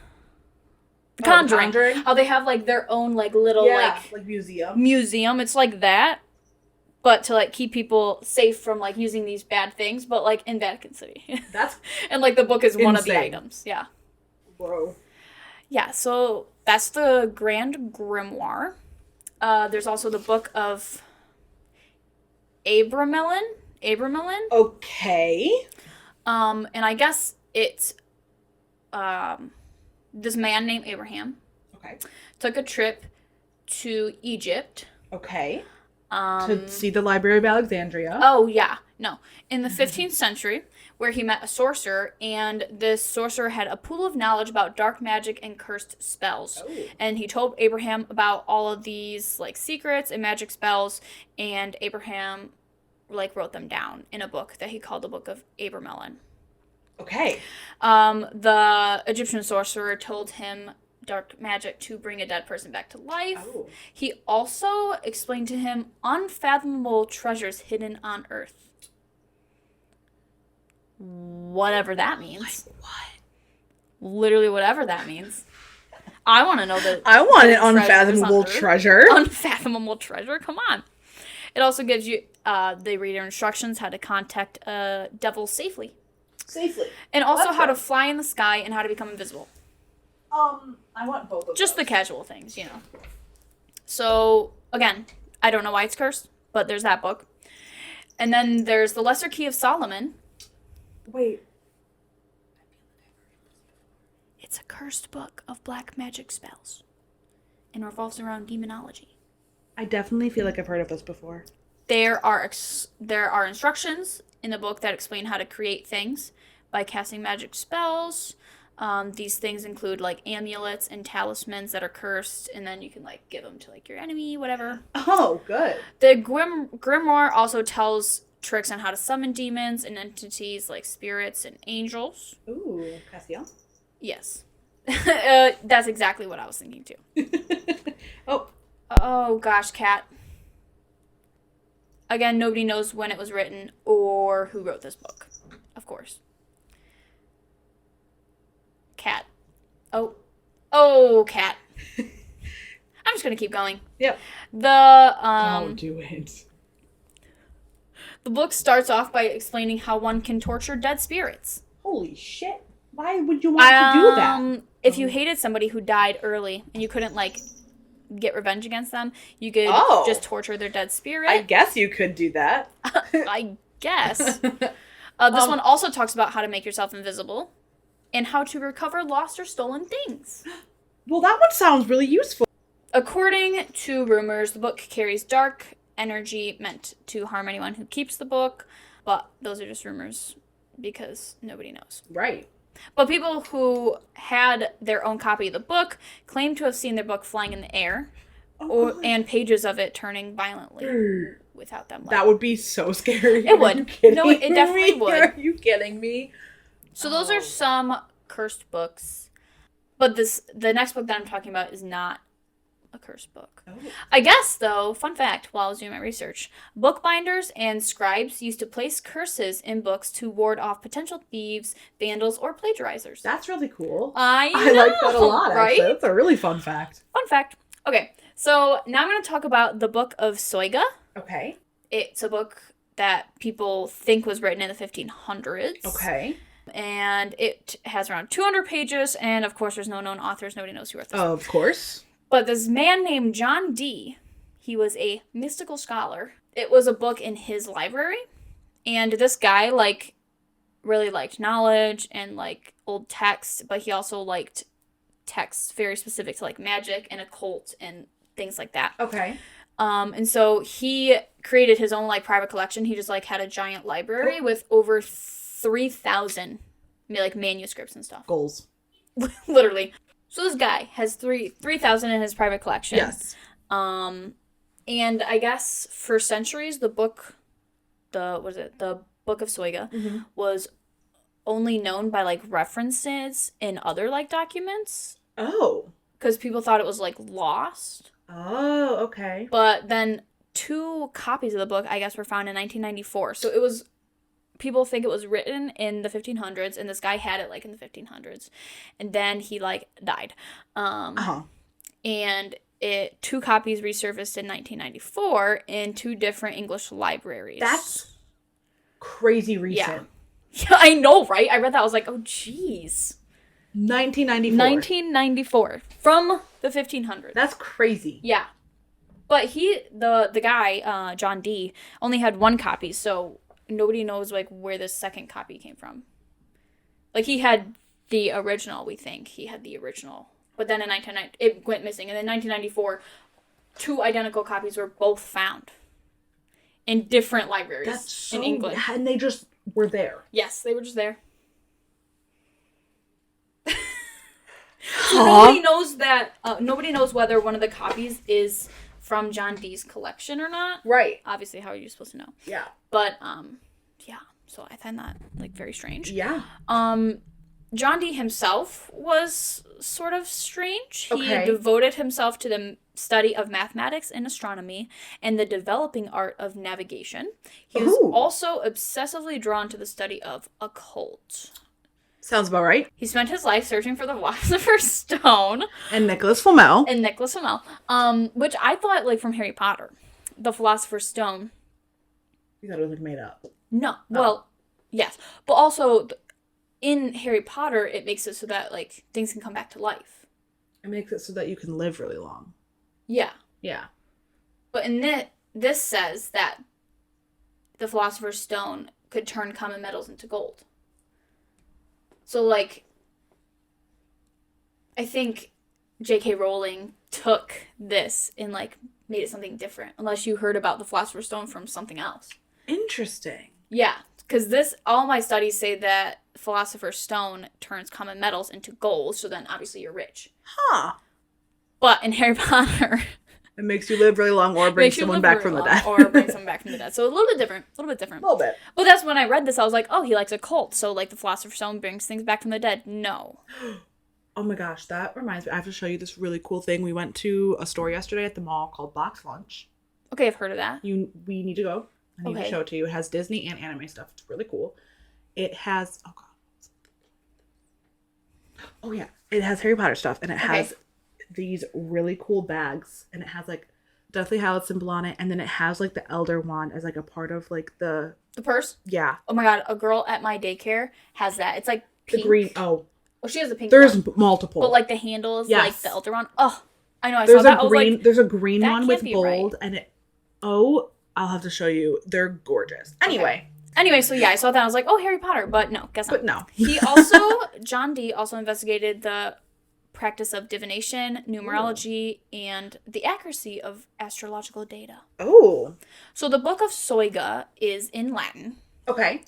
[SPEAKER 1] The Conjuring. How they have, like, their own, like, little, like museum. It's like that. But to, like, keep people safe from, like, using these bad things, but, like, in Vatican City.
[SPEAKER 2] That's
[SPEAKER 1] and, like, the book is one of the
[SPEAKER 2] insane.
[SPEAKER 1] items. Yeah.
[SPEAKER 2] Whoa.
[SPEAKER 1] Yeah, so that's the Grand Grimoire. There's also the Book of Abramelin.
[SPEAKER 2] Okay.
[SPEAKER 1] And I guess it's, this man named Abraham.
[SPEAKER 2] Okay.
[SPEAKER 1] Took a trip to Egypt.
[SPEAKER 2] Okay. To see the Library of Alexandria.
[SPEAKER 1] Oh, yeah. No. In the 15th century, where he met a sorcerer, and this sorcerer had a pool of knowledge about dark magic and cursed spells.
[SPEAKER 2] Oh.
[SPEAKER 1] And he told Abraham about all of these, like, secrets and magic spells, and Abraham, like, wrote them down in a book that he called the Book of Abramelin.
[SPEAKER 2] Okay.
[SPEAKER 1] The Egyptian sorcerer told him dark magic to bring a dead person back to life.
[SPEAKER 2] Oh.
[SPEAKER 1] He also explained to him unfathomable treasures hidden on Earth. Whatever that means.
[SPEAKER 2] Like what?
[SPEAKER 1] Literally whatever that means. I want to know that.
[SPEAKER 2] I want an unfathomable treasure.
[SPEAKER 1] Unfathomable treasure? Come on. It also gives you the reader instructions how to contact a devil safely. And also how to fly in the sky and how to become invisible.
[SPEAKER 2] I want both of
[SPEAKER 1] Just
[SPEAKER 2] those.
[SPEAKER 1] the casual things, you know. So, again, I don't know why it's cursed, but there's that book. And then there's The Lesser Key of Solomon.
[SPEAKER 2] Wait.
[SPEAKER 1] It's a cursed book of black magic spells. And revolves around demonology.
[SPEAKER 2] I definitely feel like I've heard of this before.
[SPEAKER 1] There are instructions in the book that explain how to create things by casting magic spells. These things include, like, amulets and talismans that are cursed, and then you can, like, give them to, like, your enemy, whatever.
[SPEAKER 2] Oh, good.
[SPEAKER 1] The Grimoire also tells tricks on how to summon demons and entities like spirits and angels.
[SPEAKER 2] Ooh, Castiel?
[SPEAKER 1] Yes. That's exactly what I was thinking too.
[SPEAKER 2] Oh.
[SPEAKER 1] Oh gosh, Kat. Again, nobody knows when it was written or who wrote this book. Of course. Kat. Oh, Kat. I'm just gonna keep going.
[SPEAKER 2] Yep.
[SPEAKER 1] Don't
[SPEAKER 2] do it.
[SPEAKER 1] The book starts off by explaining how one can torture dead spirits.
[SPEAKER 2] Holy shit. Why would you want to do that?
[SPEAKER 1] If you hated somebody who died early and you couldn't, like, get revenge against them, you could just torture their dead spirit.
[SPEAKER 2] I guess you could do that.
[SPEAKER 1] I guess. This one also talks about how to make yourself invisible and how to recover lost or stolen things.
[SPEAKER 2] Well, that one sounds really useful.
[SPEAKER 1] According to rumors, the book carries dark energy meant to harm anyone who keeps the book, but those are just rumors because nobody knows.
[SPEAKER 2] Right.
[SPEAKER 1] But people who had their own copy of the book claim to have seen their book flying in the air and pages of it turning violently without them.
[SPEAKER 2] That would be so scary.
[SPEAKER 1] It would. No, it definitely would.
[SPEAKER 2] Are you kidding me?
[SPEAKER 1] So those are some cursed books. But the next book that I'm talking about is not a cursed book. Oh. I guess, though, fun fact, while I was doing my research, bookbinders and scribes used to place curses in books to ward off potential thieves, vandals, or plagiarizers.
[SPEAKER 2] That's really cool.
[SPEAKER 1] I
[SPEAKER 2] like that a lot,
[SPEAKER 1] right?
[SPEAKER 2] Actually. That's a really fun fact.
[SPEAKER 1] Fun fact. Okay, so now I'm going to talk about the Book of Soiga.
[SPEAKER 2] Okay.
[SPEAKER 1] It's a book that people think was written in the 1500s.
[SPEAKER 2] Okay.
[SPEAKER 1] And it has around 200 pages, and of course there's no known authors. Nobody knows who wrote this.
[SPEAKER 2] Of course.
[SPEAKER 1] But this man named John Dee, he was a mystical scholar. It was a book in his library. And this guy, like, really liked knowledge and, like, old text. But he also liked texts very specific to, like, magic and occult and things like that.
[SPEAKER 2] Okay.
[SPEAKER 1] And so he created his own, like, private collection. He just, like, had a giant library with over 3,000, like, manuscripts and stuff.
[SPEAKER 2] Goals.
[SPEAKER 1] Literally. So this guy has 3,000 in his private collection.
[SPEAKER 2] Yes.
[SPEAKER 1] And I guess for centuries, the book of Soiga was only known by, like, references in other, like, documents.
[SPEAKER 2] Oh.
[SPEAKER 1] Because people thought it was, like, lost.
[SPEAKER 2] Oh, okay.
[SPEAKER 1] But then 2 copies of the book, I guess, were found in 1994. So it was... People think it was written in the 1500s, and this guy had it, like, in the 1500s. And then he, like, died. And 2 copies resurfaced in 1994 in 2 different English libraries.
[SPEAKER 2] That's crazy recent.
[SPEAKER 1] Yeah, I know, right? I read that. I was like, oh, jeez.
[SPEAKER 2] 1994.
[SPEAKER 1] 1994. From the 1500s.
[SPEAKER 2] That's crazy.
[SPEAKER 1] Yeah. But the guy, John Dee, only had 1 copy, so... Nobody knows, like, where this second copy came from. Like, he had the original, we think. He had the original. But then in 1990, it went missing. And in 1994, 2 identical copies were both found. In different libraries in England.
[SPEAKER 2] And they just were there.
[SPEAKER 1] Yes, they were just there. So nobody knows that, nobody knows whether one of the copies is from John Dee's collection or not.
[SPEAKER 2] Right.
[SPEAKER 1] Obviously, how are you supposed to know?
[SPEAKER 2] Yeah.
[SPEAKER 1] But, yeah. So I find that, like, very strange.
[SPEAKER 2] Yeah.
[SPEAKER 1] John Dee himself was sort of strange.
[SPEAKER 2] Okay.
[SPEAKER 1] He devoted himself to the study of mathematics and astronomy and the developing art of navigation. He was also obsessively drawn to the study of occult.
[SPEAKER 2] Sounds about right.
[SPEAKER 1] He spent his life searching for the Philosopher's Stone.
[SPEAKER 2] And Nicholas Flamel.
[SPEAKER 1] Which I thought, like, from Harry Potter. The Philosopher's Stone.
[SPEAKER 2] You thought it was, like, made up.
[SPEAKER 1] No. Oh. Well, yes. But also, in Harry Potter, it makes it so that, like, things can come back to life.
[SPEAKER 2] It makes it so that you can live really long.
[SPEAKER 1] Yeah.
[SPEAKER 2] Yeah.
[SPEAKER 1] But in this says that the Philosopher's Stone could turn common metals into gold. So, like, I think J.K. Rowling took this and, like, made it something different. Unless you heard about the Philosopher's Stone from something else.
[SPEAKER 2] Interesting.
[SPEAKER 1] Yeah. Because all my studies say that Philosopher's Stone turns common metals into gold. So then, obviously, you're rich.
[SPEAKER 2] Huh.
[SPEAKER 1] But in Harry Potter...
[SPEAKER 2] It makes you live really long or bring someone back from the dead.
[SPEAKER 1] Or bring someone back from the dead. So a little bit different. A little bit. But that's when I read this, I was like, oh, he likes occult. So, like, the Philosopher's Stone brings things back from the dead. No.
[SPEAKER 2] Oh my gosh, that reminds me. I have to show you this really cool thing. We went to a store yesterday at the mall called Box Lunch.
[SPEAKER 1] Okay, I've heard of that.
[SPEAKER 2] We need to go. I need to show it to you. It has Disney and anime stuff. It's really cool. It has it has Harry Potter stuff, and it has these really cool bags, and it has like Deathly Hallows symbol on it, and then it has like the Elder Wand as like a part of like the
[SPEAKER 1] purse.
[SPEAKER 2] Yeah.
[SPEAKER 1] Oh my god, a girl at my daycare has that. It's like pink.
[SPEAKER 2] The green. Oh,
[SPEAKER 1] she has a pink.
[SPEAKER 2] There's
[SPEAKER 1] one.
[SPEAKER 2] multiple,
[SPEAKER 1] but like the handle is like the Elder Wand. Oh, I know.
[SPEAKER 2] There's
[SPEAKER 1] saw that.
[SPEAKER 2] There's a green one with gold,
[SPEAKER 1] right.
[SPEAKER 2] and it. Oh, I'll have to show you. They're gorgeous. Anyway.
[SPEAKER 1] Anyway, so yeah, I saw that. I was like, oh, Harry Potter. But no, guess not.
[SPEAKER 2] But no.
[SPEAKER 1] He also, John Dee also investigated the practice of divination, numerology, and the accuracy of astrological data.
[SPEAKER 2] Oh.
[SPEAKER 1] So the Book of Soiga is in Latin.
[SPEAKER 2] Okay.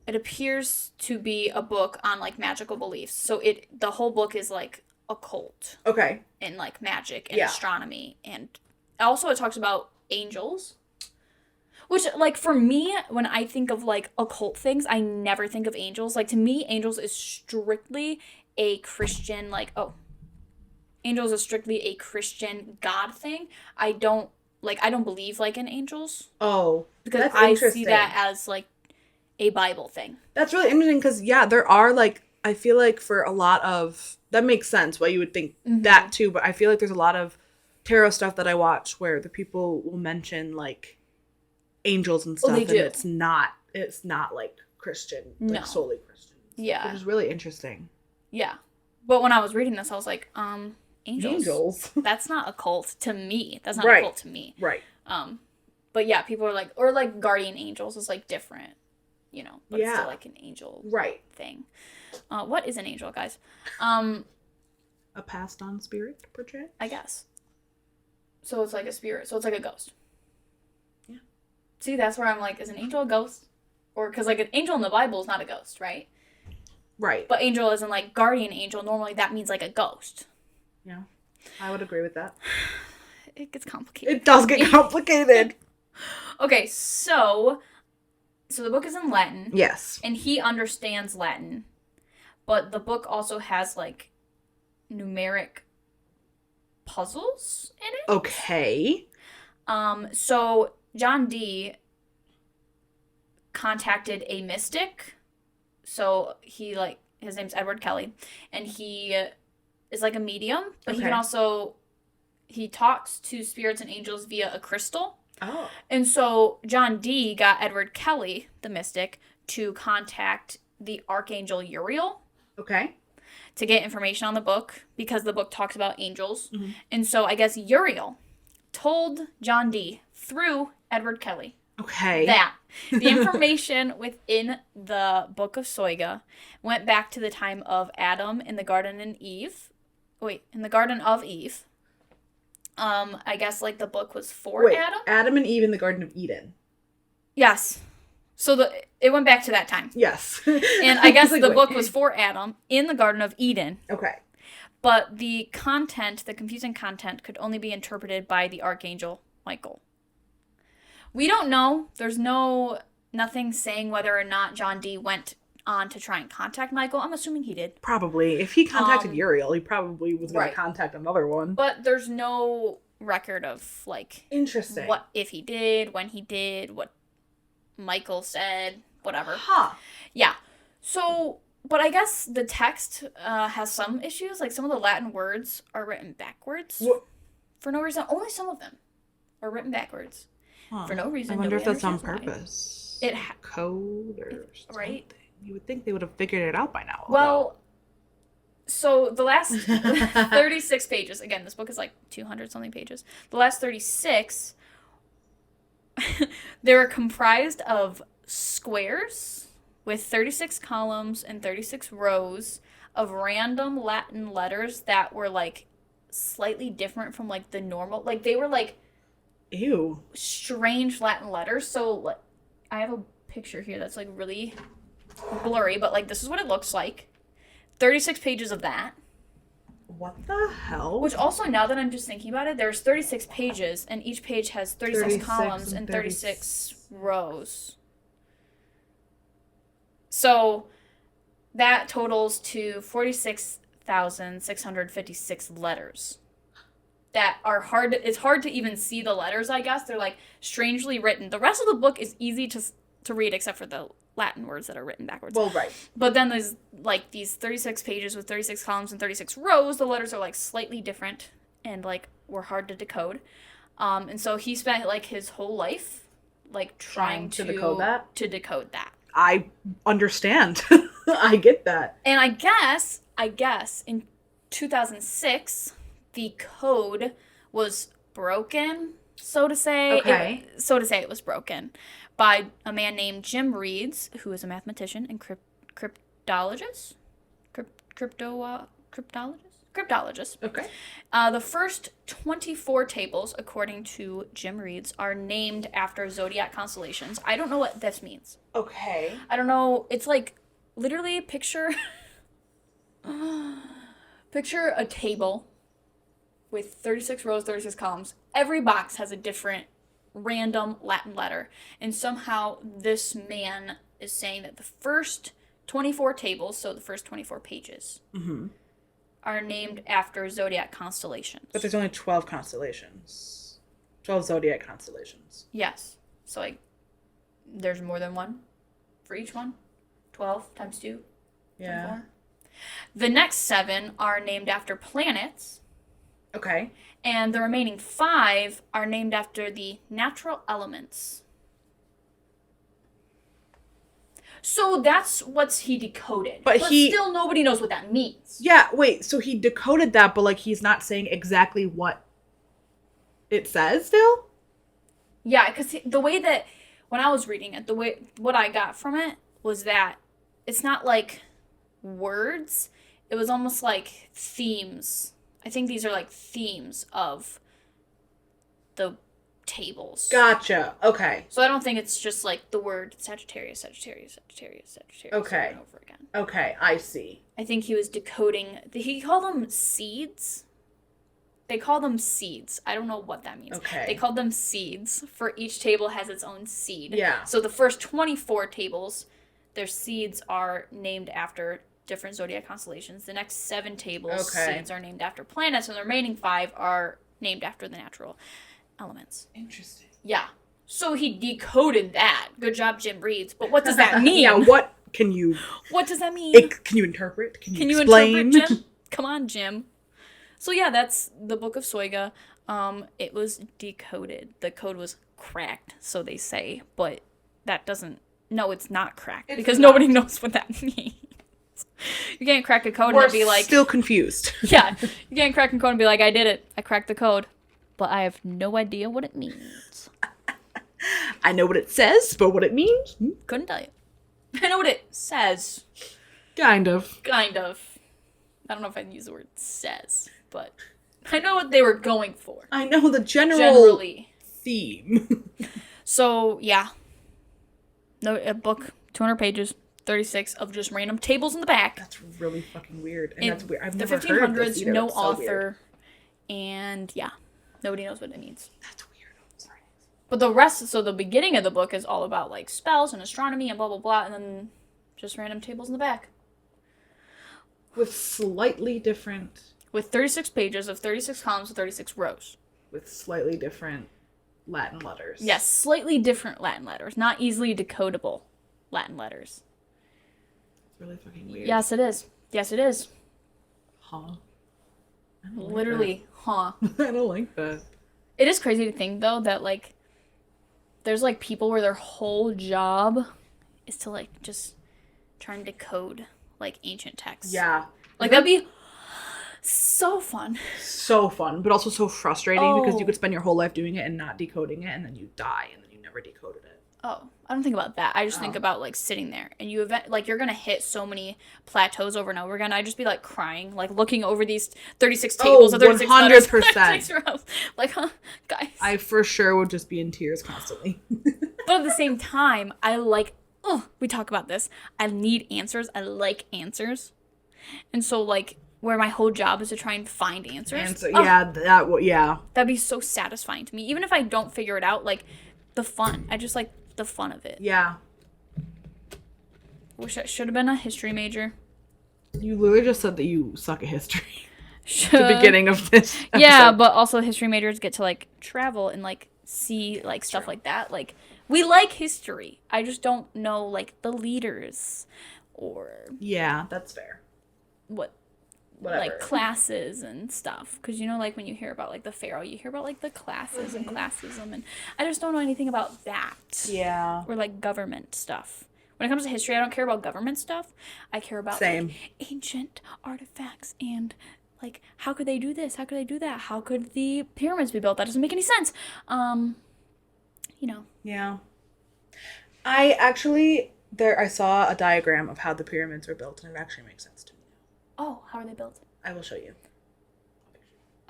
[SPEAKER 1] It appears to be a book on like magical beliefs. So the whole book is like occult.
[SPEAKER 2] Okay.
[SPEAKER 1] And like magic and astronomy. And also it talks about angels. Which, like, for me, when I think of, like, occult things, I never think of angels. Like, to me, angels is strictly a Christian, angels is strictly a Christian God thing. I don't believe, like, in angels.
[SPEAKER 2] Oh,
[SPEAKER 1] because I see that as, like, a Bible thing.
[SPEAKER 2] That's really interesting because, there are, like, I feel like for a lot of, that makes sense why you would think that, too. But I feel like there's a lot of tarot stuff that I watch where the people will mention, like, angels and stuff, and it's not like Christian, like solely Christian.
[SPEAKER 1] Yeah.
[SPEAKER 2] Which is really interesting.
[SPEAKER 1] Yeah. But when I was reading this, I was like, angels. That's not occult to me. That's not occult to me.
[SPEAKER 2] Right.
[SPEAKER 1] But yeah, people are like, or like guardian angels is like different, but it's still like an angel thing. What is an angel, guys?
[SPEAKER 2] A passed on spirit, perchance?
[SPEAKER 1] I guess. So it's like a spirit. So it's like a ghost. See, that's where I'm like, is an angel a ghost? Or, because, like, an angel in the Bible is not a ghost, right?
[SPEAKER 2] Right.
[SPEAKER 1] But angel isn't, like, guardian angel. Normally that means, like, a ghost.
[SPEAKER 2] Yeah. I would agree with that.
[SPEAKER 1] It gets complicated.
[SPEAKER 2] It does get complicated.
[SPEAKER 1] Okay, so the book is in Latin.
[SPEAKER 2] Yes.
[SPEAKER 1] And he understands Latin. But the book also has, like, numeric puzzles in it.
[SPEAKER 2] Okay.
[SPEAKER 1] So John Dee contacted a mystic. So he, like, his name's Edward Kelly. And he is like a medium. But he can also, he talks to spirits and angels via a crystal.
[SPEAKER 2] Oh.
[SPEAKER 1] And so John Dee got Edward Kelly, the mystic, to contact the Archangel Uriel.
[SPEAKER 2] Okay.
[SPEAKER 1] To get information on the book, because the book talks about angels. Mm-hmm. And so I guess Uriel told John Dee through Edward Kelly that the information within the Book of Soiga went back to the time of Adam in the Garden of Eve. I guess like the book was for Adam.
[SPEAKER 2] Adam and Eve in the Garden of Eden.
[SPEAKER 1] Yes. So it went back to that time.
[SPEAKER 2] Yes.
[SPEAKER 1] And I guess the book was for Adam in the Garden of Eden.
[SPEAKER 2] Okay.
[SPEAKER 1] But the confusing content could only be interpreted by the Archangel Michael. We don't know. There's nothing saying whether or not John Dee went on to try and contact Michael. I'm assuming he did.
[SPEAKER 2] Probably. If he contacted Uriel, he probably was going to contact another one.
[SPEAKER 1] But there's no record of, like...
[SPEAKER 2] Interesting.
[SPEAKER 1] What if he did, when he did, what Michael said, whatever.
[SPEAKER 2] Huh.
[SPEAKER 1] Yeah. So... But I guess the text has some issues. Like, some of the Latin words are written backwards.
[SPEAKER 2] What?
[SPEAKER 1] For no reason. Only some of them are written backwards. Huh. For no reason.
[SPEAKER 2] I wonder if that's on purpose. Code or something.
[SPEAKER 1] Right?
[SPEAKER 2] You would think they would have figured it out by now.
[SPEAKER 1] Well, so the last 36 pages. Again, this book is like 200-something pages. The last 36, they're comprised of squares with 36 columns and 36 rows of random Latin letters that were, like, slightly different from, like, the normal. Like, they were, like...
[SPEAKER 2] Ew.
[SPEAKER 1] Strange Latin letters. So, I have a picture here that's, like, really blurry, but, like, this is what it looks like. 36 pages of that.
[SPEAKER 2] What the hell?
[SPEAKER 1] Which also, now that I'm just thinking about it, there's 36 pages, and each page has 36 columns and 36 rows. So, That totals to 46,656 letters. That are hard. It's hard to even see the letters, I guess. They're, like, strangely written. The rest of the book is easy to read, except for the Latin words that are written backwards.
[SPEAKER 2] Well, right.
[SPEAKER 1] But then there's, like, these 36 pages with 36 columns and 36 rows. The letters are, like, slightly different and, like, were hard to decode. And so he spent, like, his whole life, like, trying to decode that.
[SPEAKER 2] I understand. I get that.
[SPEAKER 1] And I guess, in 2006, the code was broken, so to say.
[SPEAKER 2] Okay.
[SPEAKER 1] It was broken by a man named Jim Reeds, who is a mathematician and cryptologist. Cryptologist.
[SPEAKER 2] Okay.
[SPEAKER 1] The first 24 tables, according to Jim Reeds, are named after zodiac constellations. I don't know what this means.
[SPEAKER 2] Okay.
[SPEAKER 1] I don't know. It's like, literally, picture a table with 36 rows, 36 columns. Every box has a different random Latin letter. And somehow this man is saying that the first 24 tables, so the first 24 pages, are named after zodiac constellations.
[SPEAKER 2] But there's only 12 constellations. 12 zodiac constellations.
[SPEAKER 1] Yes. So, like, there's more than one for each one. 12 times 2.
[SPEAKER 2] Yeah.
[SPEAKER 1] 24. The next 7 are named after planets.
[SPEAKER 2] Okay.
[SPEAKER 1] And the remaining 5 are named after the natural elements. So that's what he decoded. But still nobody knows what that means.
[SPEAKER 2] Yeah, wait, so he decoded that, but, like, he's not saying exactly what it says still?
[SPEAKER 1] Yeah, because the way that, when I was reading it, what I got from it was that it's not like words. It was almost like themes. I think these are like themes of the tables.
[SPEAKER 2] Gotcha. Okay.
[SPEAKER 1] So I don't think it's just like the word Sagittarius okay. Over and over again.
[SPEAKER 2] Okay, I see.
[SPEAKER 1] I think he was decoding. He called them seeds. They call them seeds. I don't know what that means.
[SPEAKER 2] Okay.
[SPEAKER 1] They called them seeds. For each table has its own seed.
[SPEAKER 2] Yeah.
[SPEAKER 1] So the first 24 tables, their seeds are named after different zodiac constellations. The next 7 tables, seeds are named after planets, and the remaining 5 are named after the natural elements.
[SPEAKER 2] Interesting.
[SPEAKER 1] Yeah. So he decoded that. Good job, Jim Reeds. But what does that mean?
[SPEAKER 2] Yeah, what
[SPEAKER 1] does that mean?
[SPEAKER 2] Can you interpret? Can you
[SPEAKER 1] explain? Interpret, Jim? Come on, Jim. So yeah, that's the Book of Soiga. It was decoded. The code was cracked, so they say. But that doesn't... No, it's not cracked. Because nobody knows what that means. You can't crack a code and be like...
[SPEAKER 2] still confused.
[SPEAKER 1] Yeah. You can't crack a code and be like, I did it. I cracked the code. But I have no idea what it means.
[SPEAKER 2] I know what it says, but what it means?
[SPEAKER 1] Couldn't tell you. I know what it says.
[SPEAKER 2] Kind of.
[SPEAKER 1] I don't know if I'd use the word says, but I know what they were going for.
[SPEAKER 2] I know the generally theme.
[SPEAKER 1] So, yeah. A book, 200 pages, 36 of just random tables in the back.
[SPEAKER 2] That's really fucking weird. And that's weird. I've
[SPEAKER 1] never
[SPEAKER 2] heard of this either.
[SPEAKER 1] No
[SPEAKER 2] so
[SPEAKER 1] author. Weird. And, yeah. Nobody knows what it means.
[SPEAKER 2] That's weird. I'm sorry.
[SPEAKER 1] But the rest, so the beginning of the book is all about, like, spells and astronomy and blah, blah, blah, and then just random tables in the back.
[SPEAKER 2] With slightly different...
[SPEAKER 1] With 36 pages of 36 columns with 36 rows.
[SPEAKER 2] With slightly different Latin letters.
[SPEAKER 1] Yes, slightly different Latin letters. Not easily decodable Latin letters.
[SPEAKER 2] It's really fucking weird.
[SPEAKER 1] Yes, it is. Yes, it is.
[SPEAKER 2] Huh?
[SPEAKER 1] Literally, huh?
[SPEAKER 2] I don't like that.
[SPEAKER 1] It is crazy to think, though, that, like, there's, like, people where their whole job is to, like, just try and decode, like, ancient texts.
[SPEAKER 2] Yeah.
[SPEAKER 1] Like, that'd be so fun.
[SPEAKER 2] So fun, but also so frustrating because you could spend your whole life doing it and not decoding it, and then you die, and then you never decoded it.
[SPEAKER 1] Oh, I don't think about that. I just think about, like, sitting there, and you're going to hit so many plateaus over and over again. I'd just be, like, crying, like, looking over these 36 tables of 36 letters. 100%. Like, huh, guys.
[SPEAKER 2] I for sure would just be in tears constantly.
[SPEAKER 1] But at the same time, we talk about this. I need answers. I like answers. And so, like, where my whole job is to try and find answers.
[SPEAKER 2] Yeah.
[SPEAKER 1] That'd be so satisfying to me. Even if I don't figure it out, like, the fun. I just like the fun of it.
[SPEAKER 2] Yeah.
[SPEAKER 1] Wish I should have been a history major.
[SPEAKER 2] You literally just said that you suck at history.
[SPEAKER 1] Sure.
[SPEAKER 2] At the beginning of this episode.
[SPEAKER 1] Yeah, but also history majors get to, like, travel and, like, see, like, stuff like that. Like, we like history. I just don't know, like, the leaders or...
[SPEAKER 2] Yeah, that's fair.
[SPEAKER 1] Whatever. Like, classes and stuff. Because, you know, like, when you hear about, like, the pharaoh, you hear about, like, the classes and classism. And I just don't know anything about that.
[SPEAKER 2] Yeah.
[SPEAKER 1] Or, like, government stuff. When it comes to history, I don't care about government stuff. I care about, like, ancient artifacts and... Like, how could they do this? How could they do that? How could the pyramids be built? That doesn't make any sense. You know.
[SPEAKER 2] Yeah. I saw a diagram of how the pyramids were built, and it actually makes sense to me.
[SPEAKER 1] Oh, how are they built?
[SPEAKER 2] I will show you.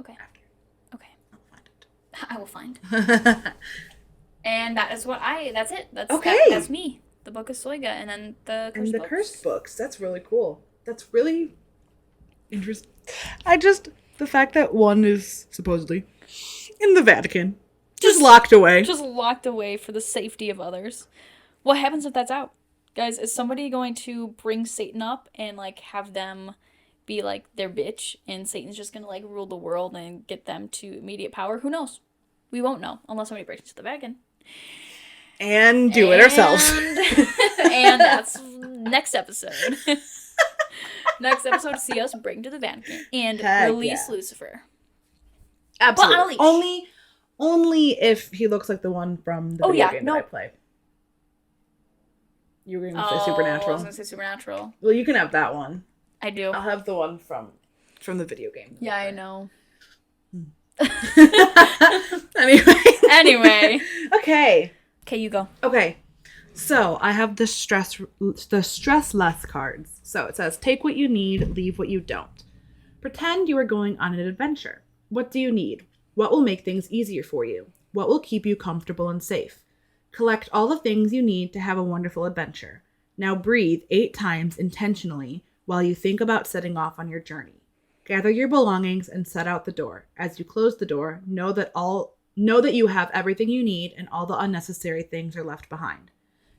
[SPEAKER 1] Okay.
[SPEAKER 2] After.
[SPEAKER 1] Okay.
[SPEAKER 2] I'll find it.
[SPEAKER 1] I will find. And that's it.
[SPEAKER 2] Okay.
[SPEAKER 1] That's me. The Book of Soiga, and then the cursed books.
[SPEAKER 2] Cursed books. That's really cool. That's really interesting. The fact that one is supposedly in the Vatican, just locked away.
[SPEAKER 1] Just locked away for the safety of others. What happens if that's out? Guys, is somebody going to bring Satan up and, like, have them be, like, their bitch, and Satan's just gonna, like, rule the world and get them to immediate power? Who knows? We won't know, unless somebody breaks into the Vatican.
[SPEAKER 2] And do it ourselves.
[SPEAKER 1] And that's next episode. Next episode, see us break into the Vatican and release Lucifer.
[SPEAKER 2] Absolutely. But only if he looks like the one from the video game that I play. You were going to say Supernatural.
[SPEAKER 1] I was going to say Supernatural.
[SPEAKER 2] Well, you can have that one.
[SPEAKER 1] I do.
[SPEAKER 2] I'll have the one from the video game.
[SPEAKER 1] Yeah, I know.
[SPEAKER 2] Anyway. Okay,
[SPEAKER 1] you go.
[SPEAKER 2] Okay. So, I have the stress less cards. So, it says, take what you need, leave what you don't. Pretend you are going on an adventure. What do you need? What will make things easier for you? What will keep you comfortable and safe? Collect all the things you need to have a wonderful adventure. Now breathe 8 times intentionally while you think about setting off on your journey. Gather your belongings and set out the door. As you close the door, know that you have everything you need and all the unnecessary things are left behind.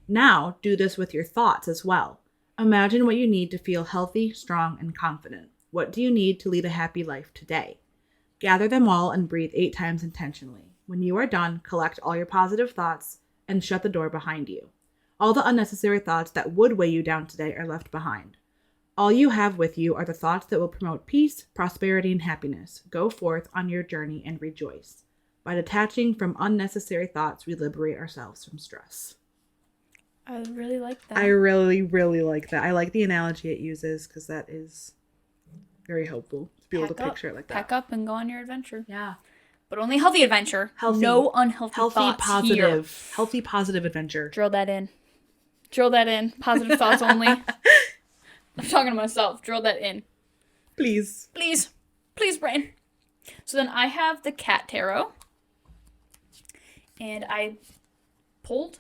[SPEAKER 2] Now, do this with your thoughts as well. Imagine what you need to feel healthy, strong, and confident. What do you need to lead a happy life today? Gather them all and breathe 8 times intentionally. When you are done, collect all your positive thoughts and shut the door behind you. All the unnecessary thoughts that would weigh you down today are left behind. All you have with you are the thoughts that will promote peace, prosperity, and happiness. Go forth on your journey and rejoice. By detaching from unnecessary thoughts, we liberate ourselves from stress.
[SPEAKER 1] I really like that.
[SPEAKER 2] I really, really like that. I like the analogy it uses because that is very helpful to be able to picture it like that.
[SPEAKER 1] Pack up and go on your adventure.
[SPEAKER 2] Yeah.
[SPEAKER 1] But only healthy adventure. No unhealthy thoughts
[SPEAKER 2] positive.
[SPEAKER 1] Here.
[SPEAKER 2] Healthy, positive adventure.
[SPEAKER 1] Drill that in. Positive thoughts only. I'm talking to myself. Drill that in.
[SPEAKER 2] Please.
[SPEAKER 1] Please, brain. So then I have the cat tarot. And I pulled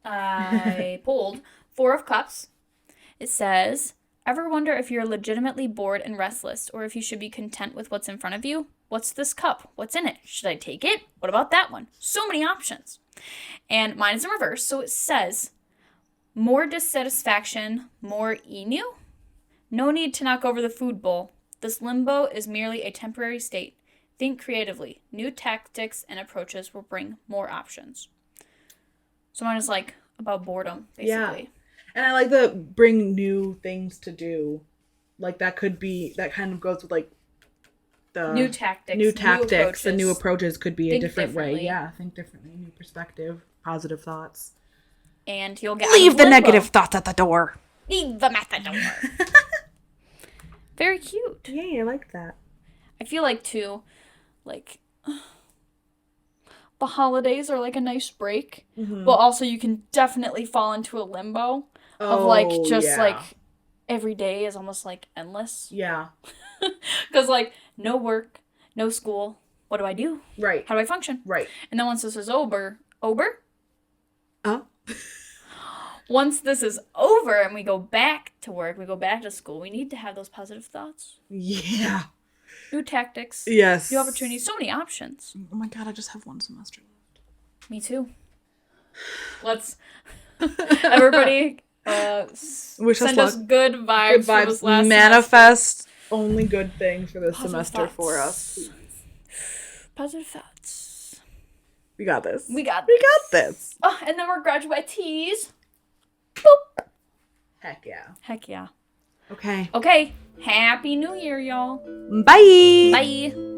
[SPEAKER 1] 4 of Cups. It says, ever wonder if you're legitimately bored and restless, or if you should be content with what's in front of you? What's this cup? What's in it? Should I take it? What about that one? So many options. And mine is in reverse, so it says, more dissatisfaction, more emu? No need to knock over the food bowl. This limbo is merely a temporary state. Think creatively. New tactics and approaches will bring more options. So mine is like about boredom, basically. Yeah.
[SPEAKER 2] And I like the bring new things to do. Like that kind of goes with like the
[SPEAKER 1] new tactics.
[SPEAKER 2] The new approaches could be a different way. Yeah, think differently, new perspective, positive thoughts.
[SPEAKER 1] And you'll get
[SPEAKER 2] leave the negative thoughts at the door.
[SPEAKER 1] Leave them at the door. Very cute.
[SPEAKER 2] Yeah, I like that.
[SPEAKER 1] I feel like too, like the holidays are like a nice break, but also you can definitely fall into a limbo of like just like every day is almost like endless.
[SPEAKER 2] Yeah.
[SPEAKER 1] Because like no work, no school. What do I do?
[SPEAKER 2] Right.
[SPEAKER 1] How do I function?
[SPEAKER 2] Right.
[SPEAKER 1] And then once this is over? Once this is over and we go back to work, we go back to school, we need to have those positive thoughts.
[SPEAKER 2] Yeah.
[SPEAKER 1] New tactics.
[SPEAKER 2] Yes.
[SPEAKER 1] New opportunities. So many options.
[SPEAKER 2] Oh my god, I just have 1 semester left.
[SPEAKER 1] Me too. Let's... Everybody
[SPEAKER 2] Wish
[SPEAKER 1] Send
[SPEAKER 2] us
[SPEAKER 1] us good vibes.
[SPEAKER 2] Good
[SPEAKER 1] For this
[SPEAKER 2] vibes.
[SPEAKER 1] last
[SPEAKER 2] Manifest only good things for this
[SPEAKER 1] Positive
[SPEAKER 2] semester for
[SPEAKER 1] thoughts.
[SPEAKER 2] us. Please.
[SPEAKER 1] Positive thoughts.
[SPEAKER 2] We got this.
[SPEAKER 1] We got
[SPEAKER 2] this.
[SPEAKER 1] Oh, and then we're graduatees. Boop.
[SPEAKER 2] Heck yeah.
[SPEAKER 1] Heck yeah.
[SPEAKER 2] Okay.
[SPEAKER 1] Okay. Happy New Year, y'all.
[SPEAKER 2] Bye.
[SPEAKER 1] Bye.